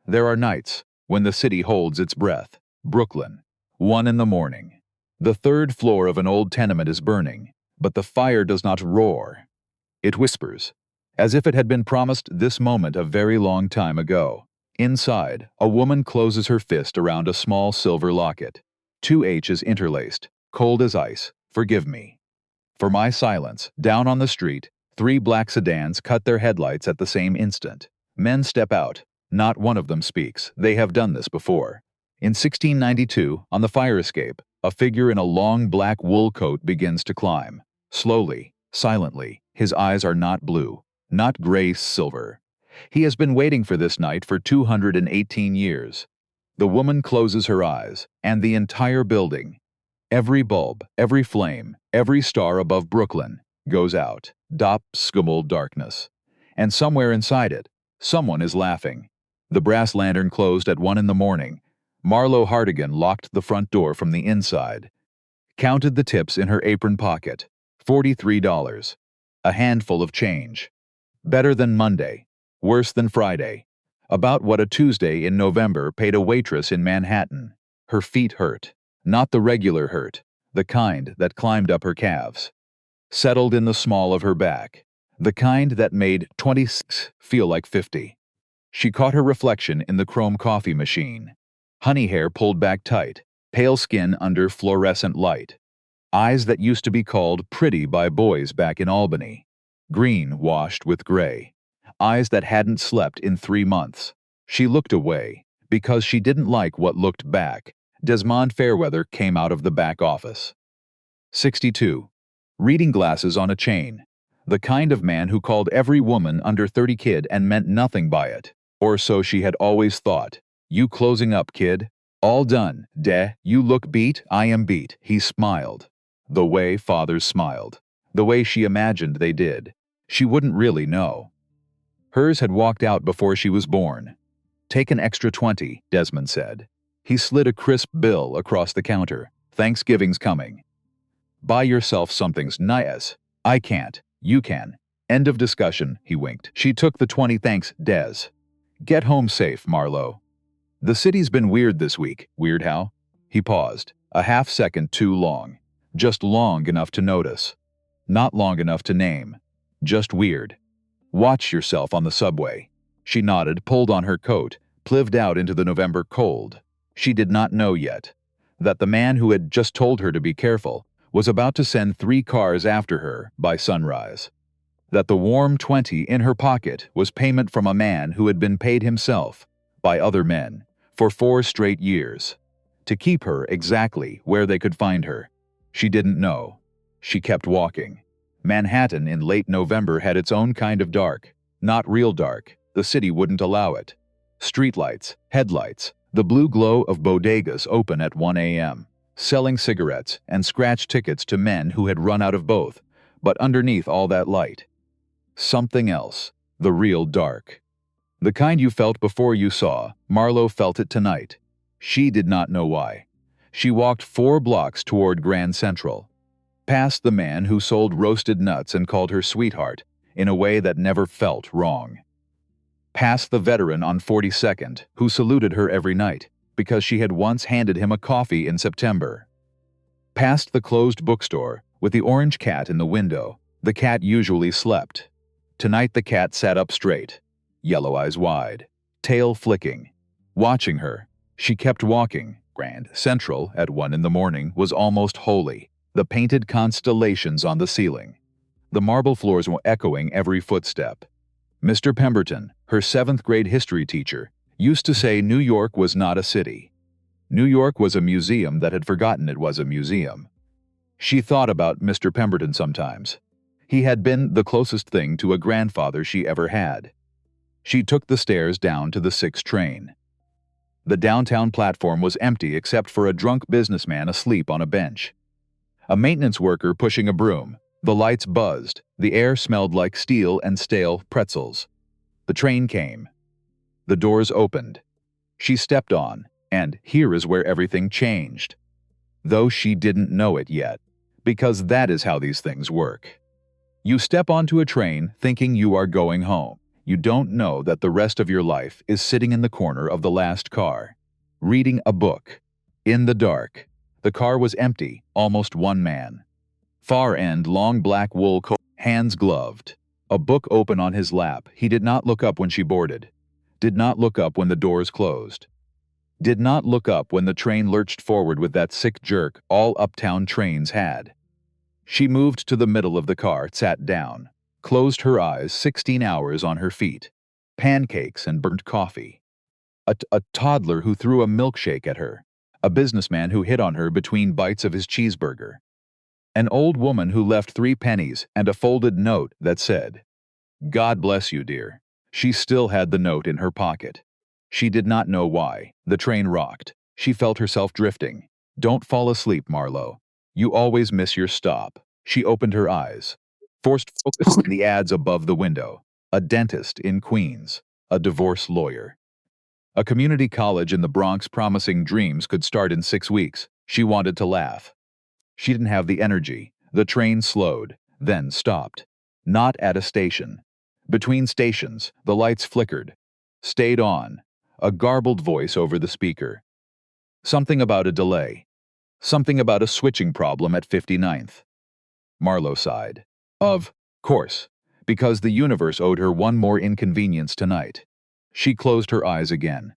There are nights when the city holds its breath. Brooklyn, 1 in the morning. The third floor of an old tenement is burning, but the fire does not roar. It whispers, as if it had been promised this moment a very long time ago. Inside, a woman closes her fist around a small silver locket. 2 H's interlaced, cold as ice, forgive me. For my silence, down on the street, 3 black sedans cut their headlights at the same instant. Men step out. Not one of them speaks. They have done this before. In 1692, on the fire escape, a figure in a long black wool coat begins to climb. Slowly, silently, his eyes are not blue, not gray-silver. He has been waiting for this night for 218 years. The woman closes her eyes, and the entire building, every bulb, every flame, every star above Brooklyn, goes out. Dop skummel darkness. And somewhere inside it, someone is laughing. The brass lantern closed at 1 in the morning. Marlo Hardigan locked the front door from the inside. Counted the tips in her apron pocket. $43. A handful of change. Better than Monday. Worse than Friday. About what a Tuesday in November paid a waitress in Manhattan. Her feet hurt. Not the regular hurt. The kind that climbed up her calves. Settled in the small of her back. The kind that made 26 feel like 50. She caught her reflection in the chrome coffee machine. Honey hair pulled back tight, pale skin under fluorescent light. Eyes that used to be called pretty by boys back in Albany. Green washed with gray. Eyes that hadn't slept in 3 months. She looked away, because she didn't like what looked back. Desmond Fairweather came out of the back office. 62. Reading glasses on a chain. The kind of man who called every woman under 30 kid and meant nothing by it. Or so she had always thought. You closing up, kid? All done, you look beat, I am beat. He smiled. The way fathers smiled. The way she imagined they did. She wouldn't really know. Hers had walked out before she was born. Take an extra 20, Desmond said. He slid a crisp bill across the counter. Thanksgiving's coming. Buy yourself something's nice. I can't. You can. End of discussion, he winked. She took the 20 thanks, Des. Get home safe, Marlo. The city's been weird this week. Weird how? He paused, a half second too long. Just long enough to notice. Not long enough to name. Just weird. Watch yourself on the subway. She nodded, pulled on her coat, plived out into the November cold. She did not know yet that the man who had just told her to be careful was about to send 3 cars after her by sunrise. That the warm 20 in her pocket was payment from a man who had been paid himself, by other men, for 4 straight years, to keep her exactly where they could find her. She didn't know. She kept walking. Manhattan in late November had its own kind of dark. Not real dark. The city wouldn't allow it. Streetlights, headlights, the blue glow of bodegas open at 1 a.m., selling cigarettes and scratch tickets to men who had run out of both, but underneath all that light, something else, the real dark. The kind you felt before you saw. Marlo felt it tonight. She did not know why. She walked 4 blocks toward Grand Central, past the man who sold roasted nuts and called her sweetheart in a way that never felt wrong. Past the veteran on 42nd who saluted her every night because she had once handed him a coffee in September. Past the closed bookstore with the orange cat in the window. The cat usually slept. Tonight the cat sat up straight, yellow eyes wide, tail flicking. Watching her, she kept walking. Grand Central at 1 in the morning was almost holy. The painted constellations on the ceiling. The marble floors were echoing every footstep. Mr. Pemberton, her 7th grade history teacher, used to say New York was not a city. New York was a museum that had forgotten it was a museum. She thought about Mr. Pemberton sometimes. He had been the closest thing to a grandfather she ever had. She took the stairs down to the 6 train. The downtown platform was empty except for a drunk businessman asleep on a bench. A maintenance worker pushing a broom. The lights buzzed. The air smelled like steel and stale pretzels. The train came. The doors opened. She stepped on, and here is where everything changed. Though she didn't know it yet, because that is how these things work. You step onto a train thinking you are going home. You don't know that the rest of your life is sitting in the corner of the last car, reading a book. In the dark. The car was empty, almost one man. Far end, long black wool coat, hands gloved. A book open on his lap. He did not look up when she boarded. Did not look up when the doors closed. Did not look up when the train lurched forward with that sick jerk all uptown trains had. She moved to the middle of the car, sat down, closed her eyes, 16 hours on her feet. Pancakes and burnt coffee. A toddler who threw a milkshake at her. A businessman who hit on her between bites of his cheeseburger. An old woman who left 3 pennies and a folded note that said, "God bless you, dear." She still had the note in her pocket. She did not know why. The train rocked. She felt herself drifting. Don't fall asleep, Marlo. You always miss your stop. She opened her eyes. Forced focus on the ads above the window. A dentist in Queens. A divorce lawyer. A community college in the Bronx promising dreams could start in 6 weeks. She wanted to laugh. She didn't have the energy. The train slowed, then stopped. Not at a station. Between stations, the lights flickered. Stayed on. A garbled voice over the speaker. Something about a delay. Something about a switching problem at 59th. Marlo sighed. Of course, because the universe owed her one more inconvenience tonight. She closed her eyes again.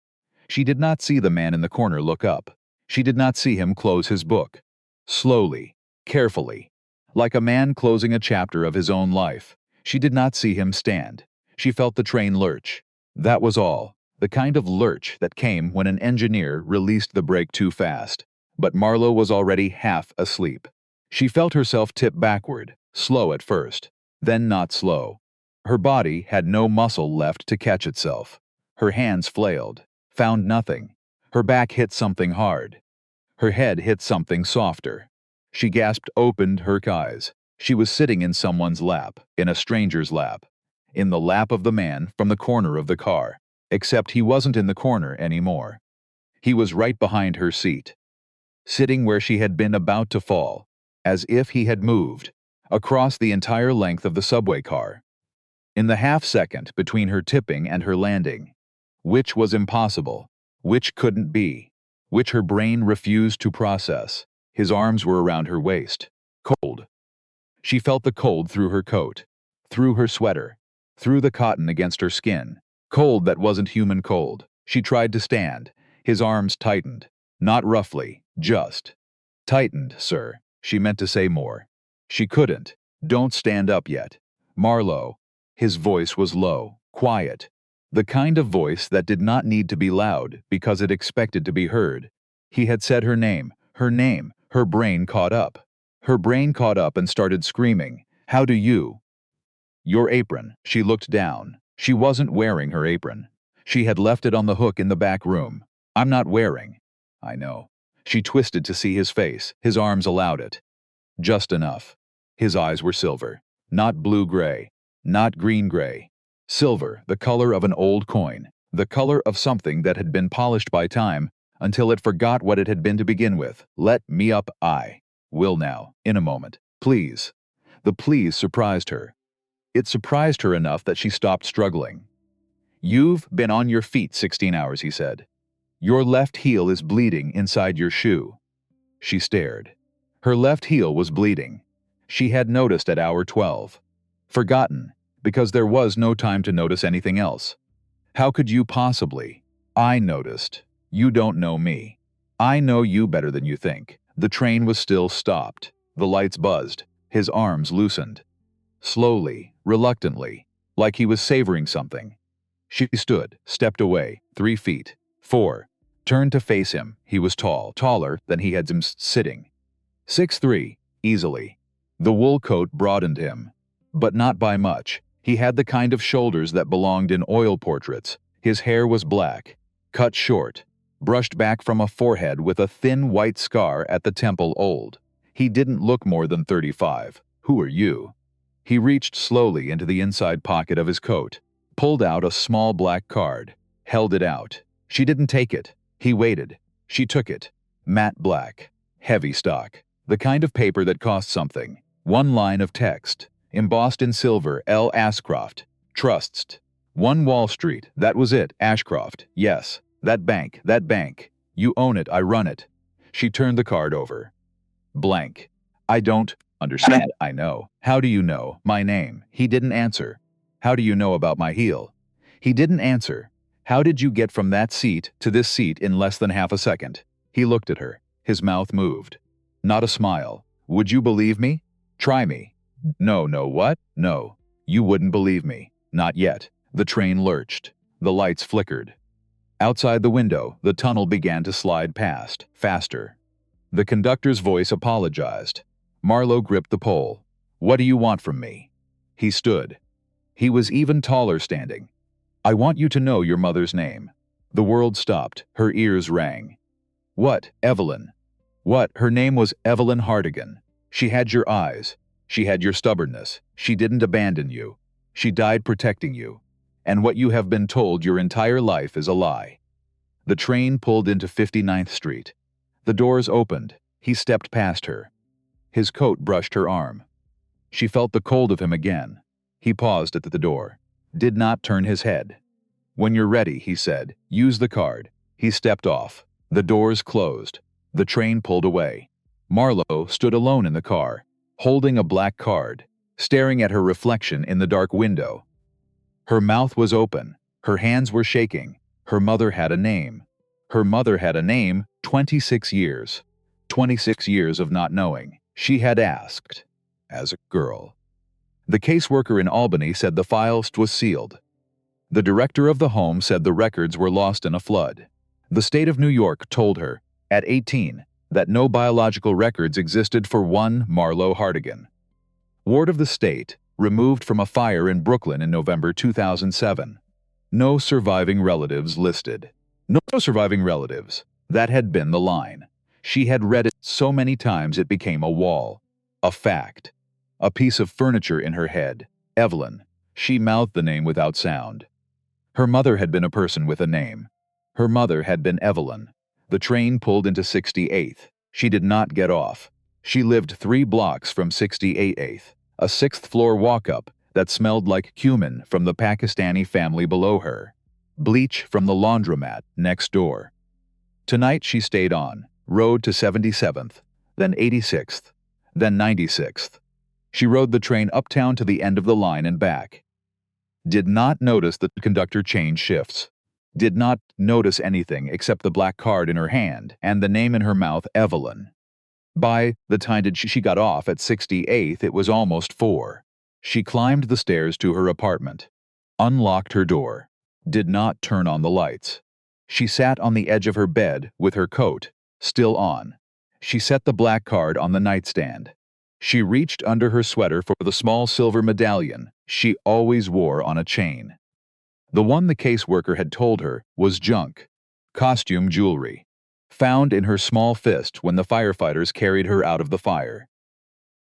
She did not see the man in the corner look up. She did not see him close his book. Slowly, carefully, like a man closing a chapter of his own life. She did not see him stand. She felt the train lurch. That was all. The kind of lurch that came when an engineer released the brake too fast. But Marlo was already half asleep. She felt herself tip backward, slow at first, then not slow. Her body had no muscle left to catch itself. Her hands flailed, found nothing. Her back hit something hard. Her head hit something softer. She gasped, opened her eyes. She was sitting in someone's lap, in a stranger's lap. In the lap of the man from the corner of the car. Except he wasn't in the corner anymore. He was right behind her seat. Sitting where she had been about to fall, as if he had moved, across the entire length of the subway car. In the half-second between her tipping and her landing, which was impossible, which couldn't be, which her brain refused to process, his arms were around her waist. Cold. She felt the cold through her coat, through her sweater, through the cotton against her skin. Cold that wasn't human cold. She tried to stand. His arms tightened. Not roughly, just. Tightened, sir. She meant to say more. She couldn't. Don't stand up yet. Marlo. His voice was low, quiet. The kind of voice that did not need to be loud because it expected to be heard. He had said her name. Her name. Her brain caught up. Her brain caught up and started screaming. How do you? Your apron. She looked down. She wasn't wearing her apron. She had left it on the hook in the back room. I'm not wearing. I know. She twisted to see his face. His arms allowed it. Just enough. His eyes were silver. Not blue-gray. Not green-gray. Silver, the color of an old coin. The color of something that had been polished by time until it forgot what it had been to begin with. Let me up, I will now, in a moment. Please. The please surprised her. It surprised her enough that she stopped struggling. You've been on your feet 16 hours, he said. Your left heel is bleeding inside your shoe. She stared. Her left heel was bleeding. She had noticed at hour 12. Forgotten, because there was no time to notice anything else. How could you possibly? I noticed. You don't know me. I know you better than you think. The train was still stopped. The lights buzzed. His arms loosened. Slowly, reluctantly, like he was savoring something. She stood, stepped away, 3 feet, 4, turned to face him. He was tall, taller than he had him sitting. 6'3", easily. The wool coat broadened him, but not by much. He had the kind of shoulders that belonged in oil portraits. His hair was black, cut short, brushed back from a forehead with a thin white scar at the temple old. He didn't look more than 35. Who are you? He reached slowly into the inside pocket of his coat, pulled out a small black card, held it out. She didn't take it. He waited. She took it. Matte black. Heavy stock. The kind of paper that cost something. 1 line of text. Embossed in silver, L. Ascroft. Trusts. 1 Wall Street, that was it, Ashcroft, yes, that bank. You own it, I run it. She turned the card over. Blank. I don't understand. I know. How do you know my name? He didn't answer. How do you know about my heel? He didn't answer. How did you get from that seat to this seat in less than half a second? He looked at her. His mouth moved. Not a smile. Would you believe me? Try me. No, what? No. You wouldn't believe me. Not yet. The train lurched. The lights flickered. Outside the window, the tunnel began to slide past, faster. The conductor's voice apologized. Marlo gripped the pole. What do you want from me? He stood. He was even taller standing. I want you to know your mother's name. The world stopped. Her ears rang. What, Evelyn? What? Her name was Evelyn Hardigan. She had your eyes. She had your stubbornness. She didn't abandon you. She died protecting you. And what you have been told your entire life is a lie. The train pulled into 59th Street. The doors opened. He stepped past her. His coat brushed her arm. She felt the cold of him again. He paused at the door. Did not turn his head. When you're ready, he said, use the card. He stepped off. The doors closed. The train pulled away. Marlo stood alone in the car, holding a black card, staring at her reflection in the dark window. Her mouth was open. Her hands were shaking. Her mother had a name. Her mother had a name, 26 years. 26 years of not knowing. She had asked, as a girl. The caseworker in Albany said the file was sealed. The director of the home said the records were lost in a flood. The state of New York told her, at 18, that no biological records existed for one Marlo Hardigan. Ward of the state, removed from a fire in Brooklyn in November 2007. No surviving relatives listed. No surviving relatives. That had been the line. She had read it so many times it became a wall. A fact. A piece of furniture in her head. Evelyn. She mouthed the name without sound. Her mother had been a person with a name. Her mother had been Evelyn. The train pulled into 68th. She did not get off. She lived 3 blocks from 68th, a 6th-floor walk-up that smelled like cumin from the Pakistani family below her, bleach from the laundromat next door. Tonight she stayed on, rode to 77th, then 86th, then 96th. She rode the train uptown to the end of the line and back. Did not notice the conductor change shifts. Did not notice anything except the black card in her hand and the name in her mouth, Evelyn. By the time she got off at 68th, it was almost 4. She climbed the stairs to her apartment, unlocked her door, did not turn on the lights. She sat on the edge of her bed with her coat still on. She set the black card on the nightstand. She reached under her sweater for the small silver medallion she always wore on a chain. The one the caseworker had told her was junk, costume jewelry, found in her small fist when the firefighters carried her out of the fire.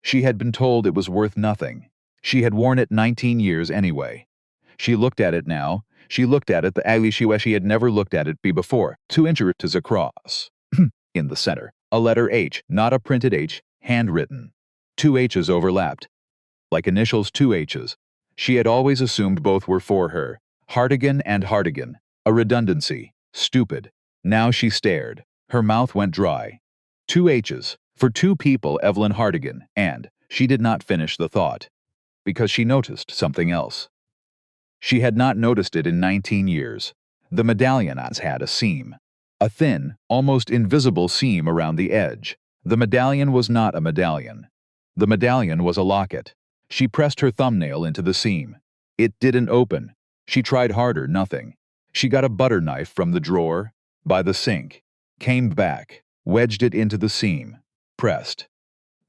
She had been told it was worth nothing. She had worn it 19 years anyway. She looked at it now. She looked at it the alley she had never looked at it before. 2 inches across. In the center, a letter H, not a printed H, handwritten. 2 H's overlapped. Like initials, 2 H's. She had always assumed both were for her. Hardigan and Hardigan. A redundancy. Stupid. Now she stared. Her mouth went dry. 2 H's. For 2 people, Evelyn Hardigan, and she did not finish the thought. Because she noticed something else. She had not noticed it in 19 years. The medallion had a seam. A thin, almost invisible seam around the edge. The medallion was not a medallion. The medallion was a locket. She pressed her thumbnail into the seam. It didn't open. She tried harder, nothing. She got a butter knife from the drawer, by the sink, came back, wedged it into the seam, pressed.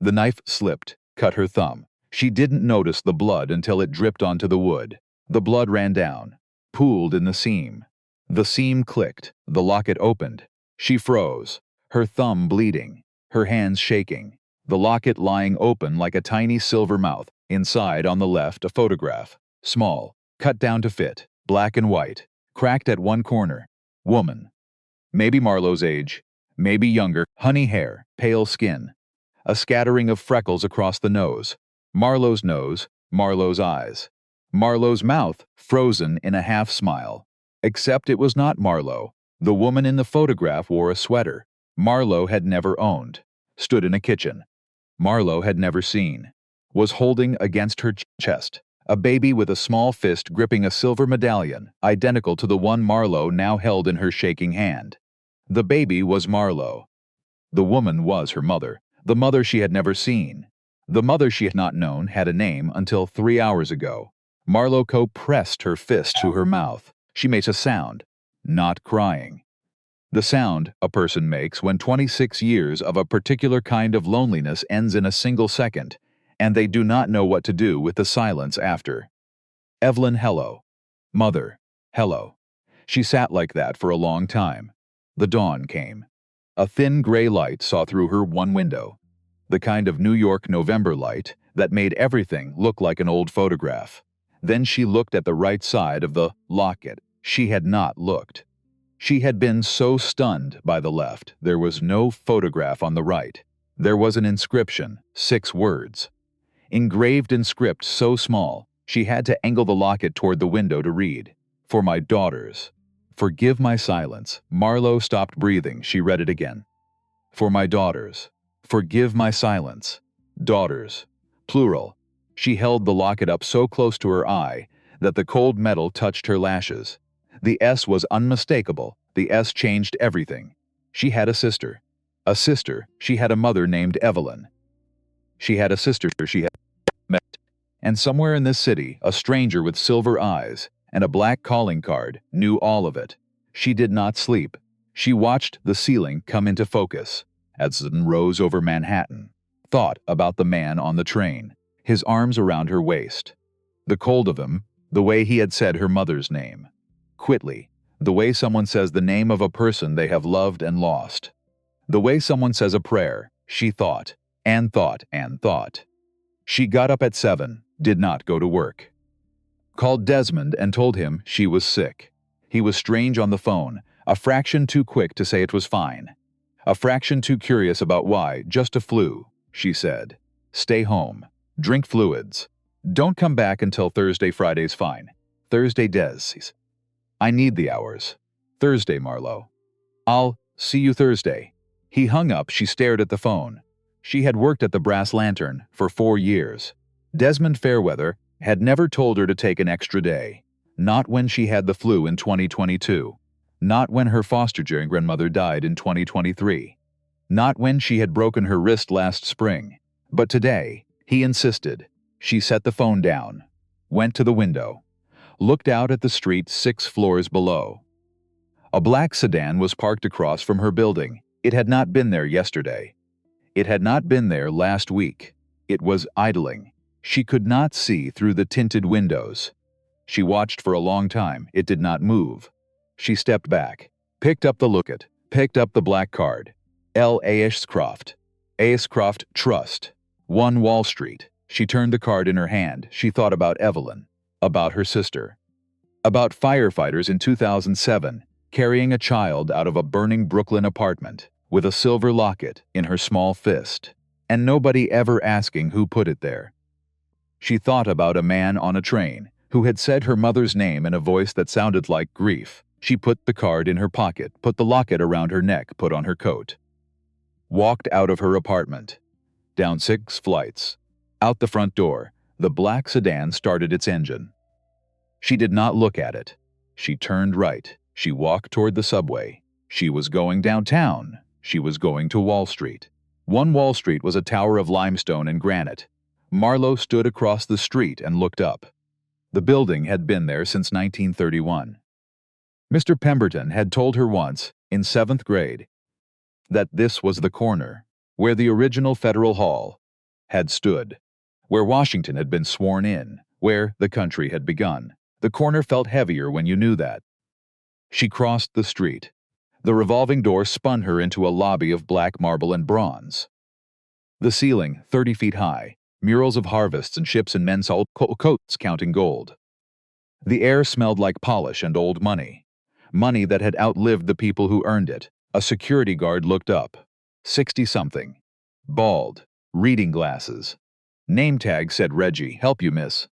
The knife slipped, cut her thumb. She didn't notice the blood until it dripped onto the wood. The blood ran down, pooled in the seam. The seam clicked, the locket opened. She froze, her thumb bleeding, her hands shaking. The locket lying open like a tiny silver mouth. Inside, on the left, a photograph. Small, cut down to fit, black and white, cracked at one corner. Woman. Maybe Marlo's age, maybe younger, honey hair, pale skin. A scattering of freckles across the nose. Marlo's eyes. Marlo's mouth frozen in a half-smile. Except it was not Marlo. The woman in the photograph wore a sweater Marlo had never owned, stood in a kitchen Marlo had never seen, was holding against her chest a baby with a small fist gripping a silver medallion identical to the one Marlo now held in her shaking hand. The baby was Marlo. The woman was her mother, the mother she had never seen. The mother she had not known had a name until 3 hours ago. Marlo pressed her fist to her mouth. She makes a sound, not crying. The sound a person makes when 26 years of a particular kind of loneliness ends in a single second, and they do not know what to do with the silence after. Evelyn, hello. Mother, hello. She sat like that for a long time. The dawn came. A thin gray light saw through her one window. The kind of New York November light that made everything look like an old photograph. Then she looked at the right side of the Locket. She had not looked. She had been so stunned by the left, there was no photograph on the right. There was an inscription, 6 words. Engraved in script so small, she had to angle the Locket toward the window to read. For my daughters. Forgive my silence. Marlo stopped breathing. She read it again. For my daughters. Forgive my silence. Daughters. Plural. She held the Locket up so close to her eye that the cold metal touched her lashes. The S was unmistakable. The S changed everything. She had a sister. A sister. She had a mother named Evelyn. She had a sister she had met. And somewhere in this city, a stranger with silver eyes and a black calling card knew all of it. She did not sleep. She watched the ceiling come into focus as it rose over Manhattan. Thought about the man on the train, his arms around her waist. The cold of him, the way he had said her mother's name. Quickly, the way someone says the name of a person they have loved and lost. The way someone says a prayer, she thought, and thought, and thought. She got up at 7, did not go to work. Called Desmond and told him she was sick. He was strange on the phone, a fraction too quick to say it was fine. A fraction too curious about why, just a flu, she said. Stay home. Drink fluids. Don't come back until Thursday. Friday's fine. Thursday, Des. I need the hours. Thursday, Marlo. I'll see you Thursday. He hung up. She stared at the phone. She had worked at the Brass Lantern for 4 years. Desmond Fairweather had never told her to take an extra day. Not when she had the flu in 2022. Not when her foster grandmother died in 2023. Not when she had broken her wrist last spring. But today, he insisted. She set the phone down. Went to the window. Looked out at the street 6 floors below. A black sedan was parked across from her building. It had not been there yesterday. It had not been there last week. It was idling. She could not see through the tinted windows. She watched for a long time. It did not move. She stepped back, picked up the Locket, picked up the black card. L. Ashcroft. Ashcroft Trust. 1 Wall Street. She turned the card in her hand. She thought about Evelyn, about her sister, about firefighters in 2007 carrying a child out of a burning Brooklyn apartment with a silver locket in her small fist, and nobody ever asking who put it there. She thought about a man on a train who had said her mother's name in a voice that sounded like grief. She put the card in her pocket, put the locket around her neck, put on her coat. Walked out of her apartment. Down 6 flights. Out the front door, the black sedan started its engine. She did not look at it. She turned right. She walked toward the subway. She was going downtown. She was going to Wall Street. 1 Wall Street was a tower of limestone and granite. Marlo stood across the street and looked up. The building had been there since 1931. Mr. Pemberton had told her once, in 7th grade, that this was the corner where the original Federal Hall had stood, where Washington had been sworn in, where the country had begun. The corner felt heavier when you knew that. She crossed the street. The revolving door spun her into a lobby of black marble and bronze. The ceiling, 30 feet high, murals of harvests and ships and men's coats counting gold. The air smelled like polish and old money. Money that had outlived the people who earned it. A security guard looked up. 60-something. Bald. Reading glasses. Name tag said Reggie, help you, miss.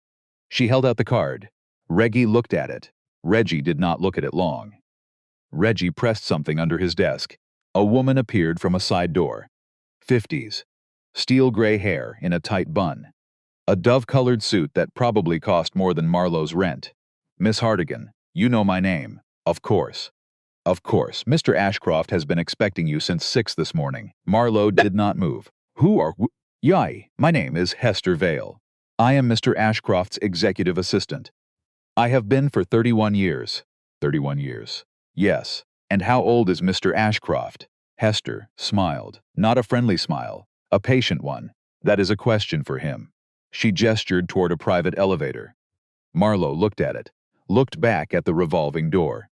She held out the card. Reggie looked at it. Reggie did not look at it long. Reggie pressed something under his desk. A woman appeared from a side door. 50s. Steel gray hair in a tight bun. A dove-colored suit that probably cost more than Marlo's rent. Miss Hardigan, you know my name. Of course. Of course, Mr. Ashcroft has been expecting you since 6 this morning. Marlo did not move. Who are you? Yai, my name is Hester Vale. I am Mr. Ashcroft's executive assistant. I have been for 31 years. 31 years. Yes. And how old is Mr. Ashcroft? Hester smiled. Not a friendly smile. A patient one. That is a question for him. She gestured toward a private elevator. Marlo looked at it. Looked back at the revolving door.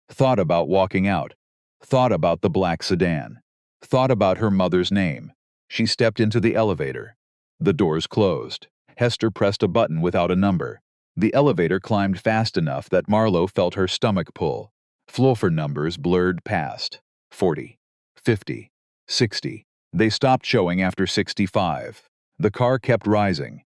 Thought about walking out. Thought about the black sedan. Thought about her mother's name. She stepped into the elevator. The doors closed. Hester pressed a button without a number. The elevator climbed fast enough that Marlo felt her stomach pull. Floor numbers blurred past. 40, 50, 60. They stopped showing after 65. The car kept rising.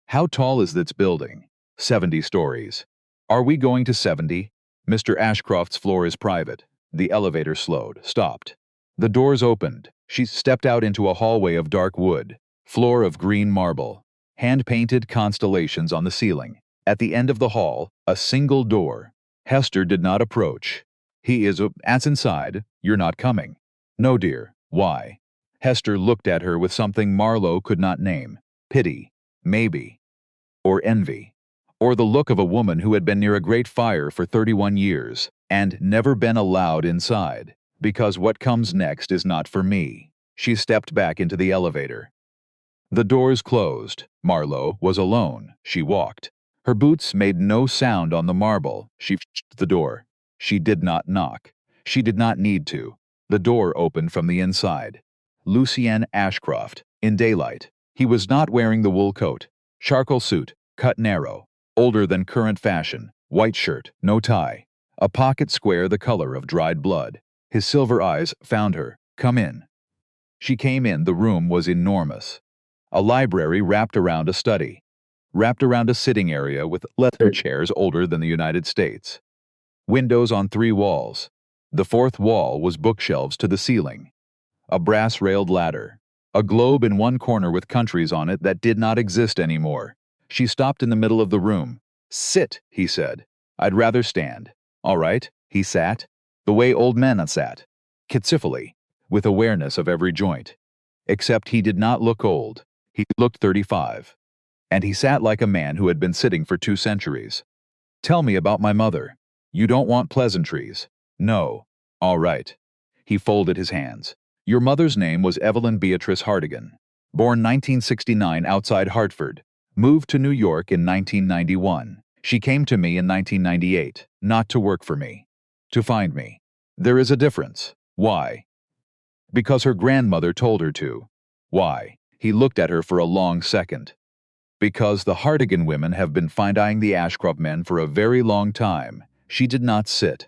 How tall is this building? 70 stories. Are we going to 70? Mr. Ashcroft's floor is private. The elevator slowed, stopped. The doors opened. She stepped out into a hallway of dark wood. Floor of green marble. Hand-painted constellations on the ceiling. At the end of the hall, a single door. Hester did not approach. He is as inside. You're not coming. No, dear. Why? Hester looked at her with something Marlo could not name. Pity. Maybe. Or envy. Or the look of a woman who had been near a great fire for 31 years and never been allowed inside, because what comes next is not for me. She stepped back into the elevator. The doors closed. Marlo was alone. She walked. Her boots made no sound on the marble. She shut the door. She did not knock. She did not need to. The door opened from the inside. Lucien Ashcroft, in daylight. He was not wearing the wool coat. Charcoal suit, cut narrow. Older than current fashion. White shirt, no tie. A pocket square the color of dried blood. His silver eyes found her. Come in. She came in. The room was enormous. A library wrapped around a study. Wrapped around a sitting area with leather chairs older than the United States. Windows on 3 walls. The 4th wall was bookshelves to the ceiling. A brass-railed ladder. A globe in one corner with countries on it that did not exist anymore. She stopped in the middle of the room. Sit, he said. I'd rather stand. All right, he sat. The way old men sat. Kitsifally, with awareness of every joint. Except he did not look old. He looked 35. And he sat like a man who had been sitting for 2 centuries. Tell me about my mother. You don't want pleasantries. No. All right. He folded his hands. Your mother's name was Evelyn Beatrice Hardigan. Born 1969 outside Hartford. Moved to New York in 1991. She came to me in 1998, not to work for me. To find me. There is a difference. Why? Because her grandmother told her to. Why? He looked at her for a long second. Because the Hardigan women have been finding the Ashcroft men for a very long time. She did not sit.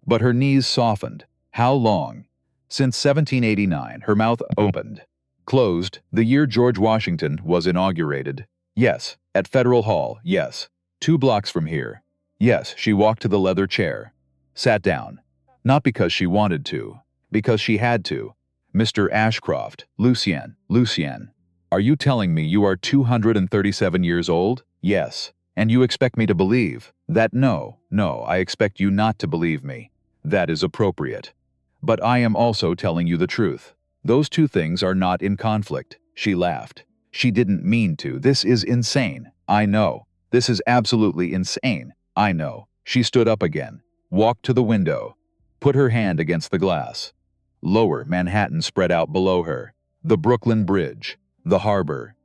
But her knees softened. How long? Since 1789, her mouth opened. Closed, the year George Washington was inaugurated. Yes, at Federal Hall, yes. 2 blocks from here. Yes, she walked to the leather chair. Sat down. Not because she wanted to. Because she had to. Mr. Ashcroft, Lucien. Are you telling me you are 237 years old? Yes. And you expect me to believe that? No, I expect you not to believe me. That is appropriate. But I am also telling you the truth. Those 2 things are not in conflict. She laughed. She didn't mean to. This is insane. I know. This is absolutely insane. I know. She stood up again. Walked to the window. Put her hand against the glass. Lower Manhattan spread out below her. The Brooklyn Bridge. The harbor.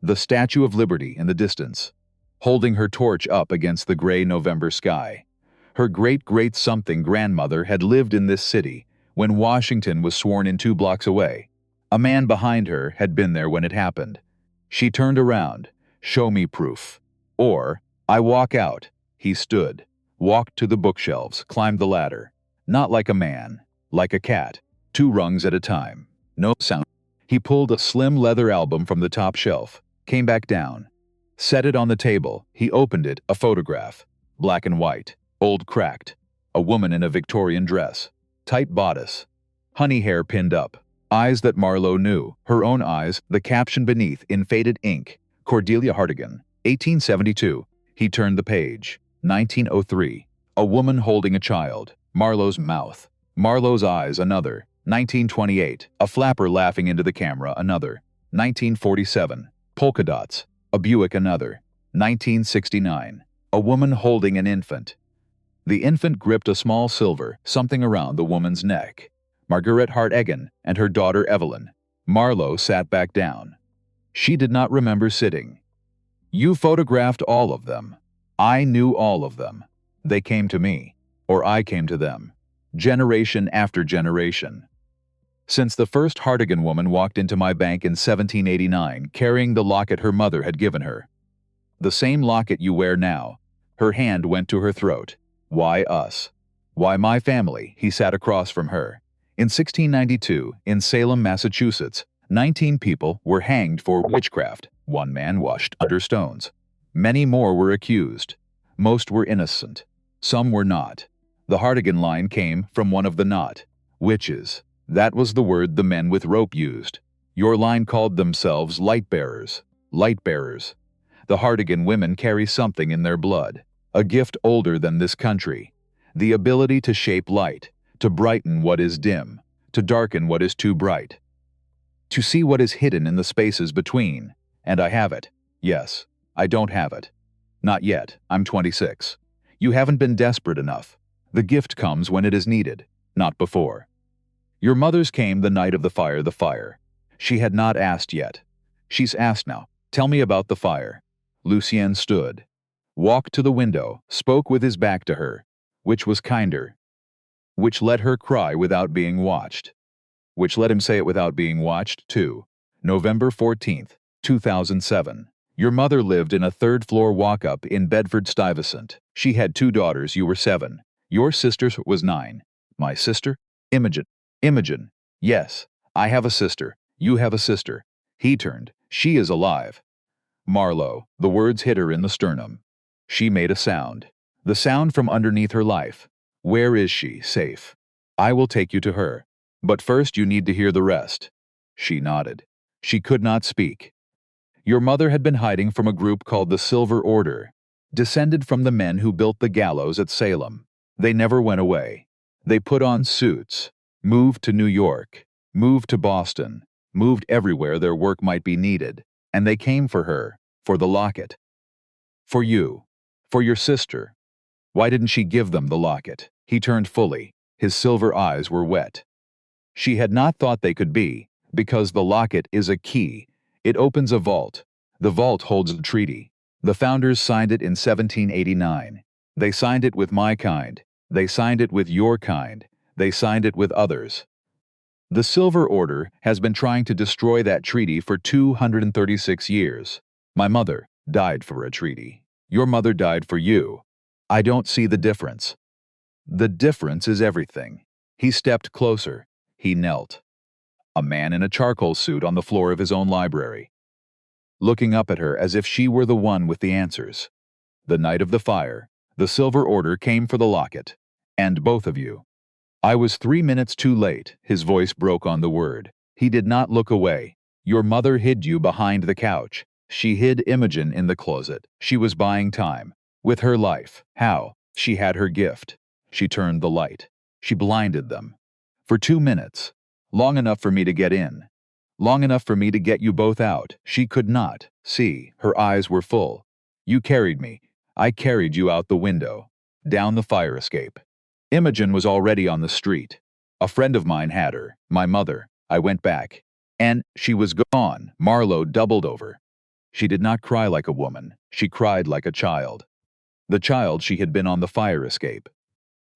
The Statue of Liberty in the distance. Holding her torch up against the gray November sky. Her great-great-something grandmother had lived in this city when Washington was sworn in 2 blocks away. A man behind her had been there when it happened. She turned around. Show me proof. Or, I walk out. He stood. Walked to the bookshelves, climbed the ladder. Not like a man. Like a cat. 2 rungs at a time. No sound. He pulled a slim leather album from the top shelf. Came back down. Set it on the table. He opened it, a photograph. Black and white. Old cracked. A woman in a Victorian dress. Tight bodice. Honey hair pinned up. Eyes that Marlo knew. Her own eyes, the caption beneath in faded ink. Cordelia Hardigan, 1872. He turned the page. 1903. A woman holding a child. Marlo's mouth. Marlo's eyes, another. 1928. A flapper laughing into the camera, another. 1947. Polka dots. A Buick, another. 1969. A woman holding an infant. The infant gripped a small silver, something around the woman's neck. Margaret Hardigan and her daughter Evelyn. Marlo sat back down. She did not remember sitting. You photographed all of them. I knew all of them. They came to me, or I came to them. Generation after generation. Since the first Hardigan woman walked into my bank in 1789 carrying the locket her mother had given her. The same locket you wear now. Her hand went to her throat. Why us? Why my family? He sat across from her. In 1692, in Salem, Massachusetts, 19 people were hanged for witchcraft. One man washed under stones. Many more were accused. Most were innocent. Some were not. The Hardigan line came from one of the not. Witches. That was the word the men with rope used. Your line called themselves light bearers. Light bearers. The Hardigan women carry something in their blood. A gift older than this country. The ability to shape light. To brighten what is dim. To darken what is too bright. To see what is hidden in the spaces between. And I have it. Yes, I don't have it. Not yet. I'm 26. You haven't been desperate enough. The gift comes when it is needed, not before. Your mother's came the night of the fire. She had not asked yet. She's asked now. Tell me about the fire. Lucien stood. Walked to the window, spoke with his back to her. Which was kinder. Which let her cry without being watched. Which let him say it without being watched, too. November 14th, 2007. Your mother lived in a third-floor walk-up in Bedford-Stuyvesant. She had 2 daughters. You were 7. Your sister was 9. My sister? Imogen. Imogen. Yes, I have a sister. You have a sister. He turned. She is alive. Marlo. The words hit her in the sternum. She made a sound. The sound from underneath her life. Where is she? Safe. I will take you to her. But first you need to hear the rest. She nodded. She could not speak. Your mother had been hiding from a group called the Silver Order, descended from the men who built the gallows at Salem. They never went away. They put on suits, moved to New York, moved to Boston, moved everywhere their work might be needed, and they came for her, for the locket. For you, for your sister. Why didn't she give them the locket? He turned fully. His silver eyes were wet. She had not thought they could be, because the locket is a key. It opens a vault. The vault holds a treaty. The founders signed it in 1789. They signed it with my kind. They signed it with your kind. They signed it with others. The Silver Order has been trying to destroy that treaty for 236 years. My mother died for a treaty. Your mother died for you. I don't see the difference. The difference is everything. He stepped closer. He knelt. A man in a charcoal suit on the floor of his own library, looking up at her as if she were the one with the answers. The night of the fire, the Silver Order came for the locket. And both of you. I was 3 minutes too late. His voice broke on the word. He did not look away. Your mother hid you behind the couch. She hid Imogen in the closet. She was buying time. With her life. How? She had her gift. She turned the light. She blinded them. For 2 minutes. Long enough for me to get in. Long enough for me to get you both out. She could not see. Her eyes were full. You carried me. I carried you out the window. Down the fire escape. Imogen was already on the street. A friend of mine had her. My mother. I went back. And she was gone. Marlo doubled over. She did not cry like a woman. She cried like a child. The child she had been on the fire escape.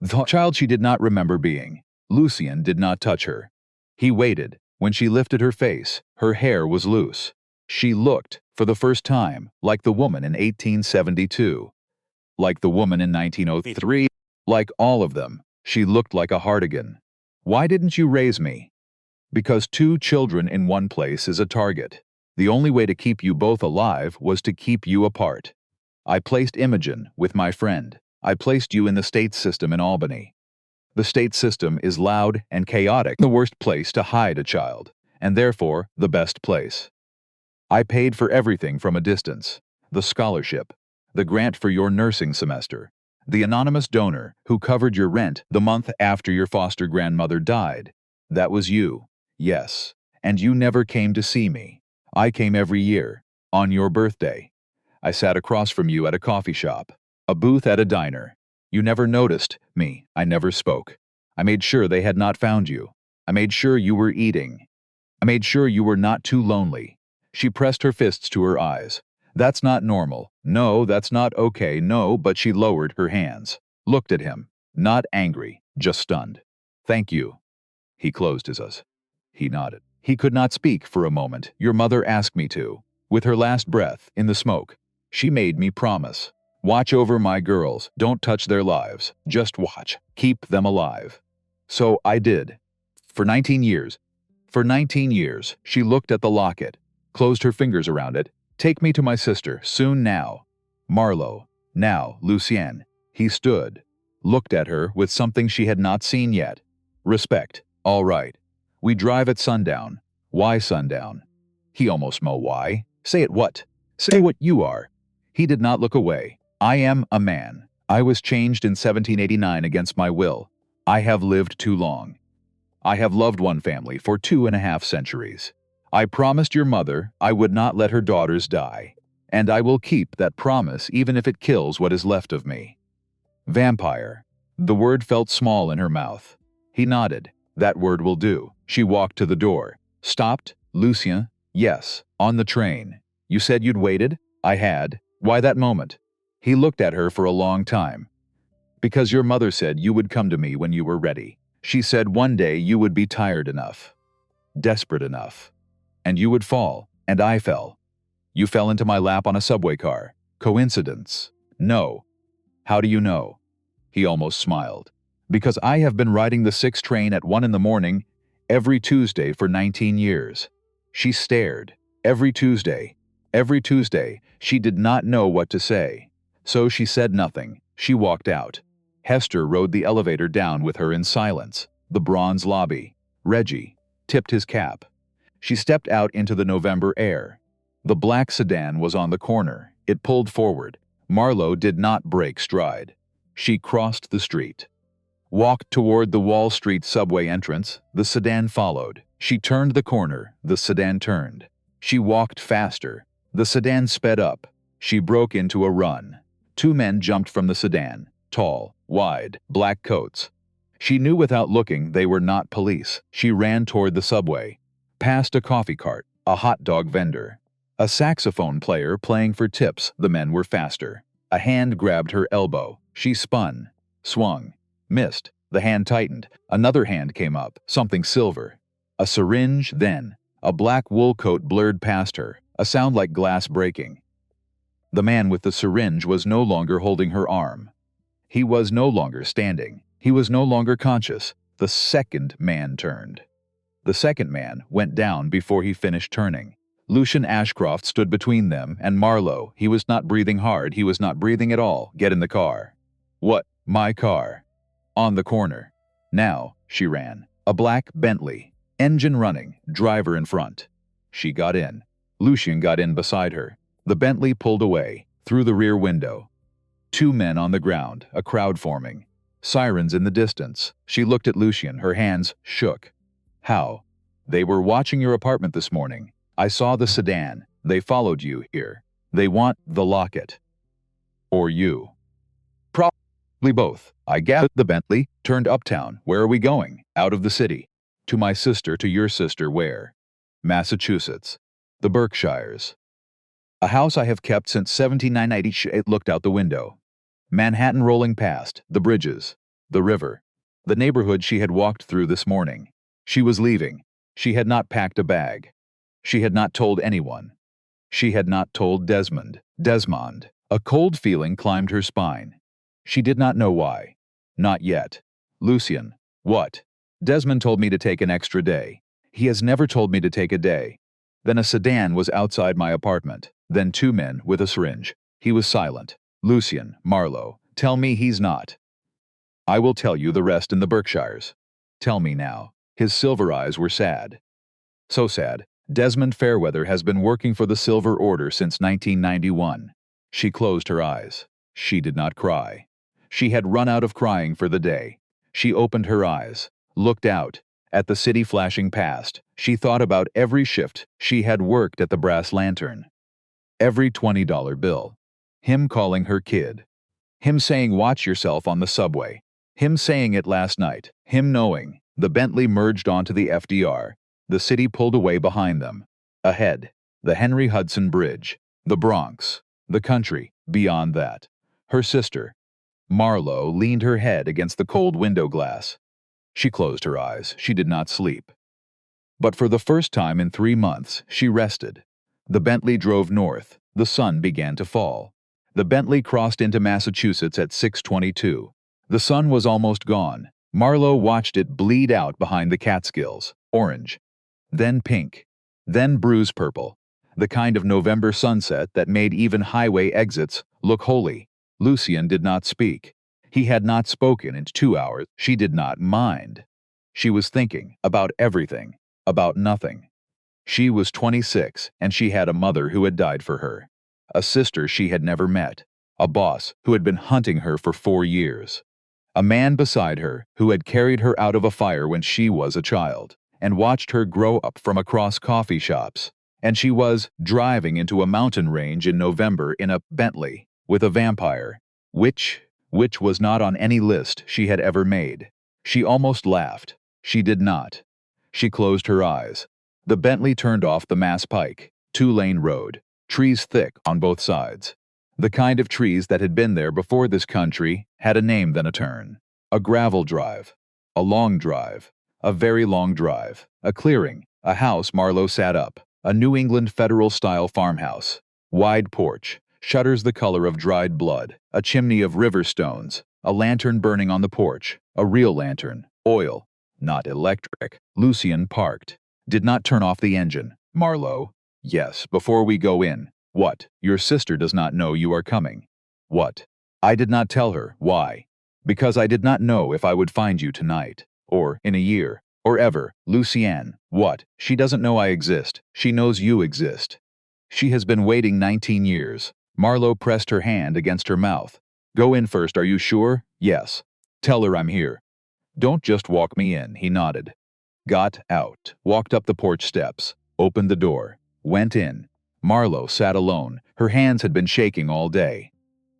The child she did not remember being. Lucien did not touch her. He waited. When she lifted her face, her hair was loose. She looked, for the first time, like the woman in 1872. Like the woman in 1903. Like all of them. She looked like a Hardigan. Why didn't you raise me? Because 2 children in one place is a target. The only way to keep you both alive was to keep you apart. I placed Imogen with my friend. I placed you in the state system in Albany. The state system is loud and chaotic, the worst place to hide a child, and therefore the best place. I paid for everything from a distance: the scholarship, the grant for your nursing semester, the anonymous donor who covered your rent the month after your foster grandmother died. That was you, yes, and you never came to see me. I came every year, on your birthday. I sat across from you at a coffee shop, a booth at a diner. You never noticed me. I never spoke. I made sure they had not found you. I made sure you were eating. I made sure you were not too lonely. She pressed her fists to her eyes. That's not normal. No, that's not okay. No, but she lowered her hands, looked at him, not angry, just stunned. Thank you. He closed his eyes. He nodded. He could not speak for a moment. Your mother asked me to. With her last breath, in the smoke, she made me promise. Watch over my girls. Don't touch their lives. Just watch. Keep them alive. So I did. For 19 years. For 19 years, she looked at the locket, closed her fingers around it. Take me to my sister, soon now. Marlo. Now, Lucien. He stood, looked at her with something she had not seen yet. Respect. All right. We drive at sundown. Why sundown? He almost moaned. Why? Say it what? Say what you are. He did not look away. I am a man. I was changed in 1789 against my will. I have lived too long. I have loved one family for 2.5 centuries. I promised your mother I would not let her daughters die, and I will keep that promise even if it kills what is left of me. Vampire. The word felt small in her mouth. He nodded. That word will do. She walked to the door. Stopped. Lucien. Yes, on the train. You said you'd waited? I had. Why that moment? He looked at her for a long time. Because your mother said you would come to me when you were ready. She said one day you would be tired enough, desperate enough, and you would fall, and I fell. You fell into my lap on a subway car. Coincidence? No. How do you know? He almost smiled. Because I have been riding the 6 train at 1 in the morning every Tuesday for 19 years. She stared. Every Tuesday. Every Tuesday. She did not know what to say. So she said nothing. She walked out. Hester rode the elevator down with her in silence. The bronze lobby. Reggie tipped his cap. She stepped out into the November air. The black sedan was on the corner. It pulled forward. Marlo did not break stride. She crossed the street. Walked toward the Wall Street subway entrance. The sedan followed. She turned the corner. The sedan turned. She walked faster. The sedan sped up. She broke into a run. 2 men jumped from the sedan. Tall, wide, black coats. She knew without looking they were not police. She ran toward the subway. Past a coffee cart, a hot dog vendor, a saxophone player playing for tips. The men were faster. A hand grabbed her elbow. She spun, swung, missed. The hand tightened. Another hand came up, something silver. A syringe, then. A black wool coat blurred past her, a sound like glass breaking. The man with the syringe was no longer holding her arm. He was no longer standing. He was no longer conscious. The second man turned. The second man went down before he finished turning. Lucian Ashcroft stood between them and Marlo. He was not breathing hard. He was not breathing at all. Get in the car. What? My car. On the corner. Now, she ran. A black Bentley. Engine running. Driver in front. She got in. Lucian got in beside her. The Bentley pulled away, through the rear window. 2 men on the ground, a crowd forming. Sirens in the distance. She looked at Lucian. Her hands shook. How? They were watching your apartment this morning. I saw the sedan. They followed you here. They want the locket. Or you. Probably both. I gathered the Bentley, turned uptown. Where are we going? Out of the city. To my sister, to your sister, where? Massachusetts. The Berkshires. A house I have kept since 1790. It looked out the window. Manhattan rolling past, the bridges, the river, the neighborhood she had walked through this morning. She was leaving. She had not packed a bag. She had not told anyone. She had not told Desmond. A cold feeling climbed her spine. She did not know why. Not yet. Lucien. What? Desmond told me to take an extra day. He has never told me to take a day. Then a sedan was outside my apartment. Then 2 men with a syringe. He was silent. Lucian, Marlo, tell me he's not. I will tell you the rest in the Berkshires. Tell me now. His silver eyes were sad. So sad. Desmond Fairweather has been working for the Silver Order since 1991. She closed her eyes. She did not cry. She had run out of crying for the day. She opened her eyes, looked out, at the city flashing past. She thought about every shift she had worked at the Brass Lantern. Every $20 bill. Him calling her kid. Him saying watch yourself on the subway. Him saying it last night. Him knowing. The Bentley merged onto the FDR. The city pulled away behind them. Ahead, the Henry Hudson Bridge. The Bronx. The country, beyond that. Her sister. Marlo leaned her head against the cold window glass. She closed her eyes. She did not sleep. But for the first time in 3 months, she rested. The Bentley drove north. The sun began to fall. The Bentley crossed into Massachusetts at 6:22. The sun was almost gone. Marlo watched it bleed out behind the Catskills. Orange. Then pink. Then bruise purple. The kind of November sunset that made even highway exits look holy. Lucian did not speak. He had not spoken in 2 hours. She did not mind. She was thinking about everything, about nothing. She was 26, and she had a mother who had died for her. A sister she had never met. A boss who had been hunting her for 4 years. A man beside her who had carried her out of a fire when she was a child, and watched her grow up from across coffee shops. And she was driving into a mountain range in November in a Bentley with a vampire, which was not on any list she had ever made. She almost laughed. She did not. She closed her eyes. The Bentley turned off the Mass Pike, 2-lane road, trees thick on both sides. The kind of trees that had been there before this country had a name then a turn. A gravel drive. A long drive. A very long drive. A clearing. A house Marlo sat up. A New England federal-style farmhouse. Wide porch. Shutters the color of dried blood. A chimney of river stones. A lantern burning on the porch. A real lantern. Oil. Not electric. Lucian parked. Did not turn off the engine. Marlo. Yes, before we go in. What? Your sister does not know you are coming. What? I did not tell her. Why? Because I did not know if I would find you tonight. Or in a year. Or ever. Lucienne. What? She doesn't know I exist. She knows you exist. She has been waiting 19 years. Marlo pressed her hand against her mouth. Go in first, are you sure? Yes. Tell her I'm here. Don't just walk me in, he nodded. Got out, walked up the porch steps, opened the door, went in. Marlo sat alone. Her hands had been shaking all day.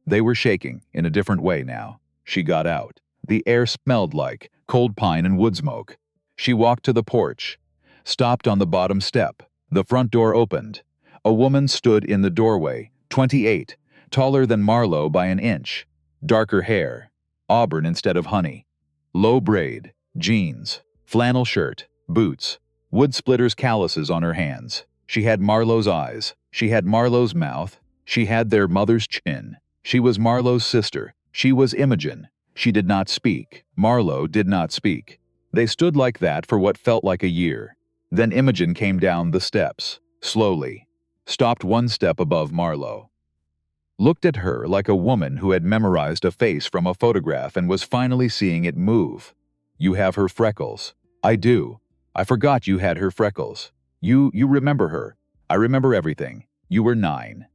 They were shaking, in a different way now. She got out. The air smelled like cold pine and wood smoke. She walked to the porch, stopped on the bottom step. The front door opened. A woman stood in the doorway, 28, taller than Marlo by an inch. Darker hair, auburn instead of honey. Low braid, jeans, flannel shirt, boots, wood splitters calluses on her hands. She had Marlo's eyes. She had Marlo's mouth. She had their mother's chin. She was Marlo's sister. She was Imogen. She did not speak. Marlo did not speak. They stood like that for what felt like a year. Then Imogen came down the steps, slowly, stopped 1 step above Marlo. Looked at her like a woman who had memorized a face from a photograph and was finally seeing it move. You have her freckles. I do. I forgot you had her freckles. You remember her. I remember everything. You were 9.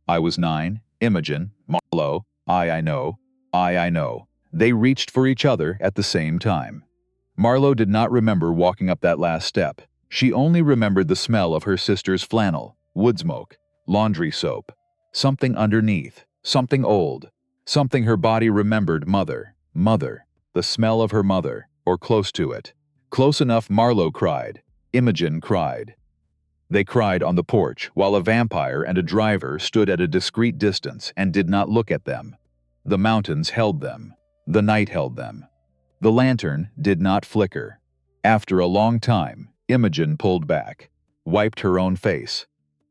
I was 9. Imogen, Marlo, I know. I know. They reached for each other at the same time. Marlo did not remember walking up that last step. She only remembered the smell of her sister's flannel, wood smoke, laundry soap. Something underneath, something old, something her body remembered. Mother, the smell of her mother, or close to it. Close enough. Marlo cried. Imogen cried. They cried on the porch while a vampire and a driver stood at a discreet distance and did not look at them. The mountains held them. The night held them. The lantern did not flicker. After a long time, Imogen pulled back, wiped her own face,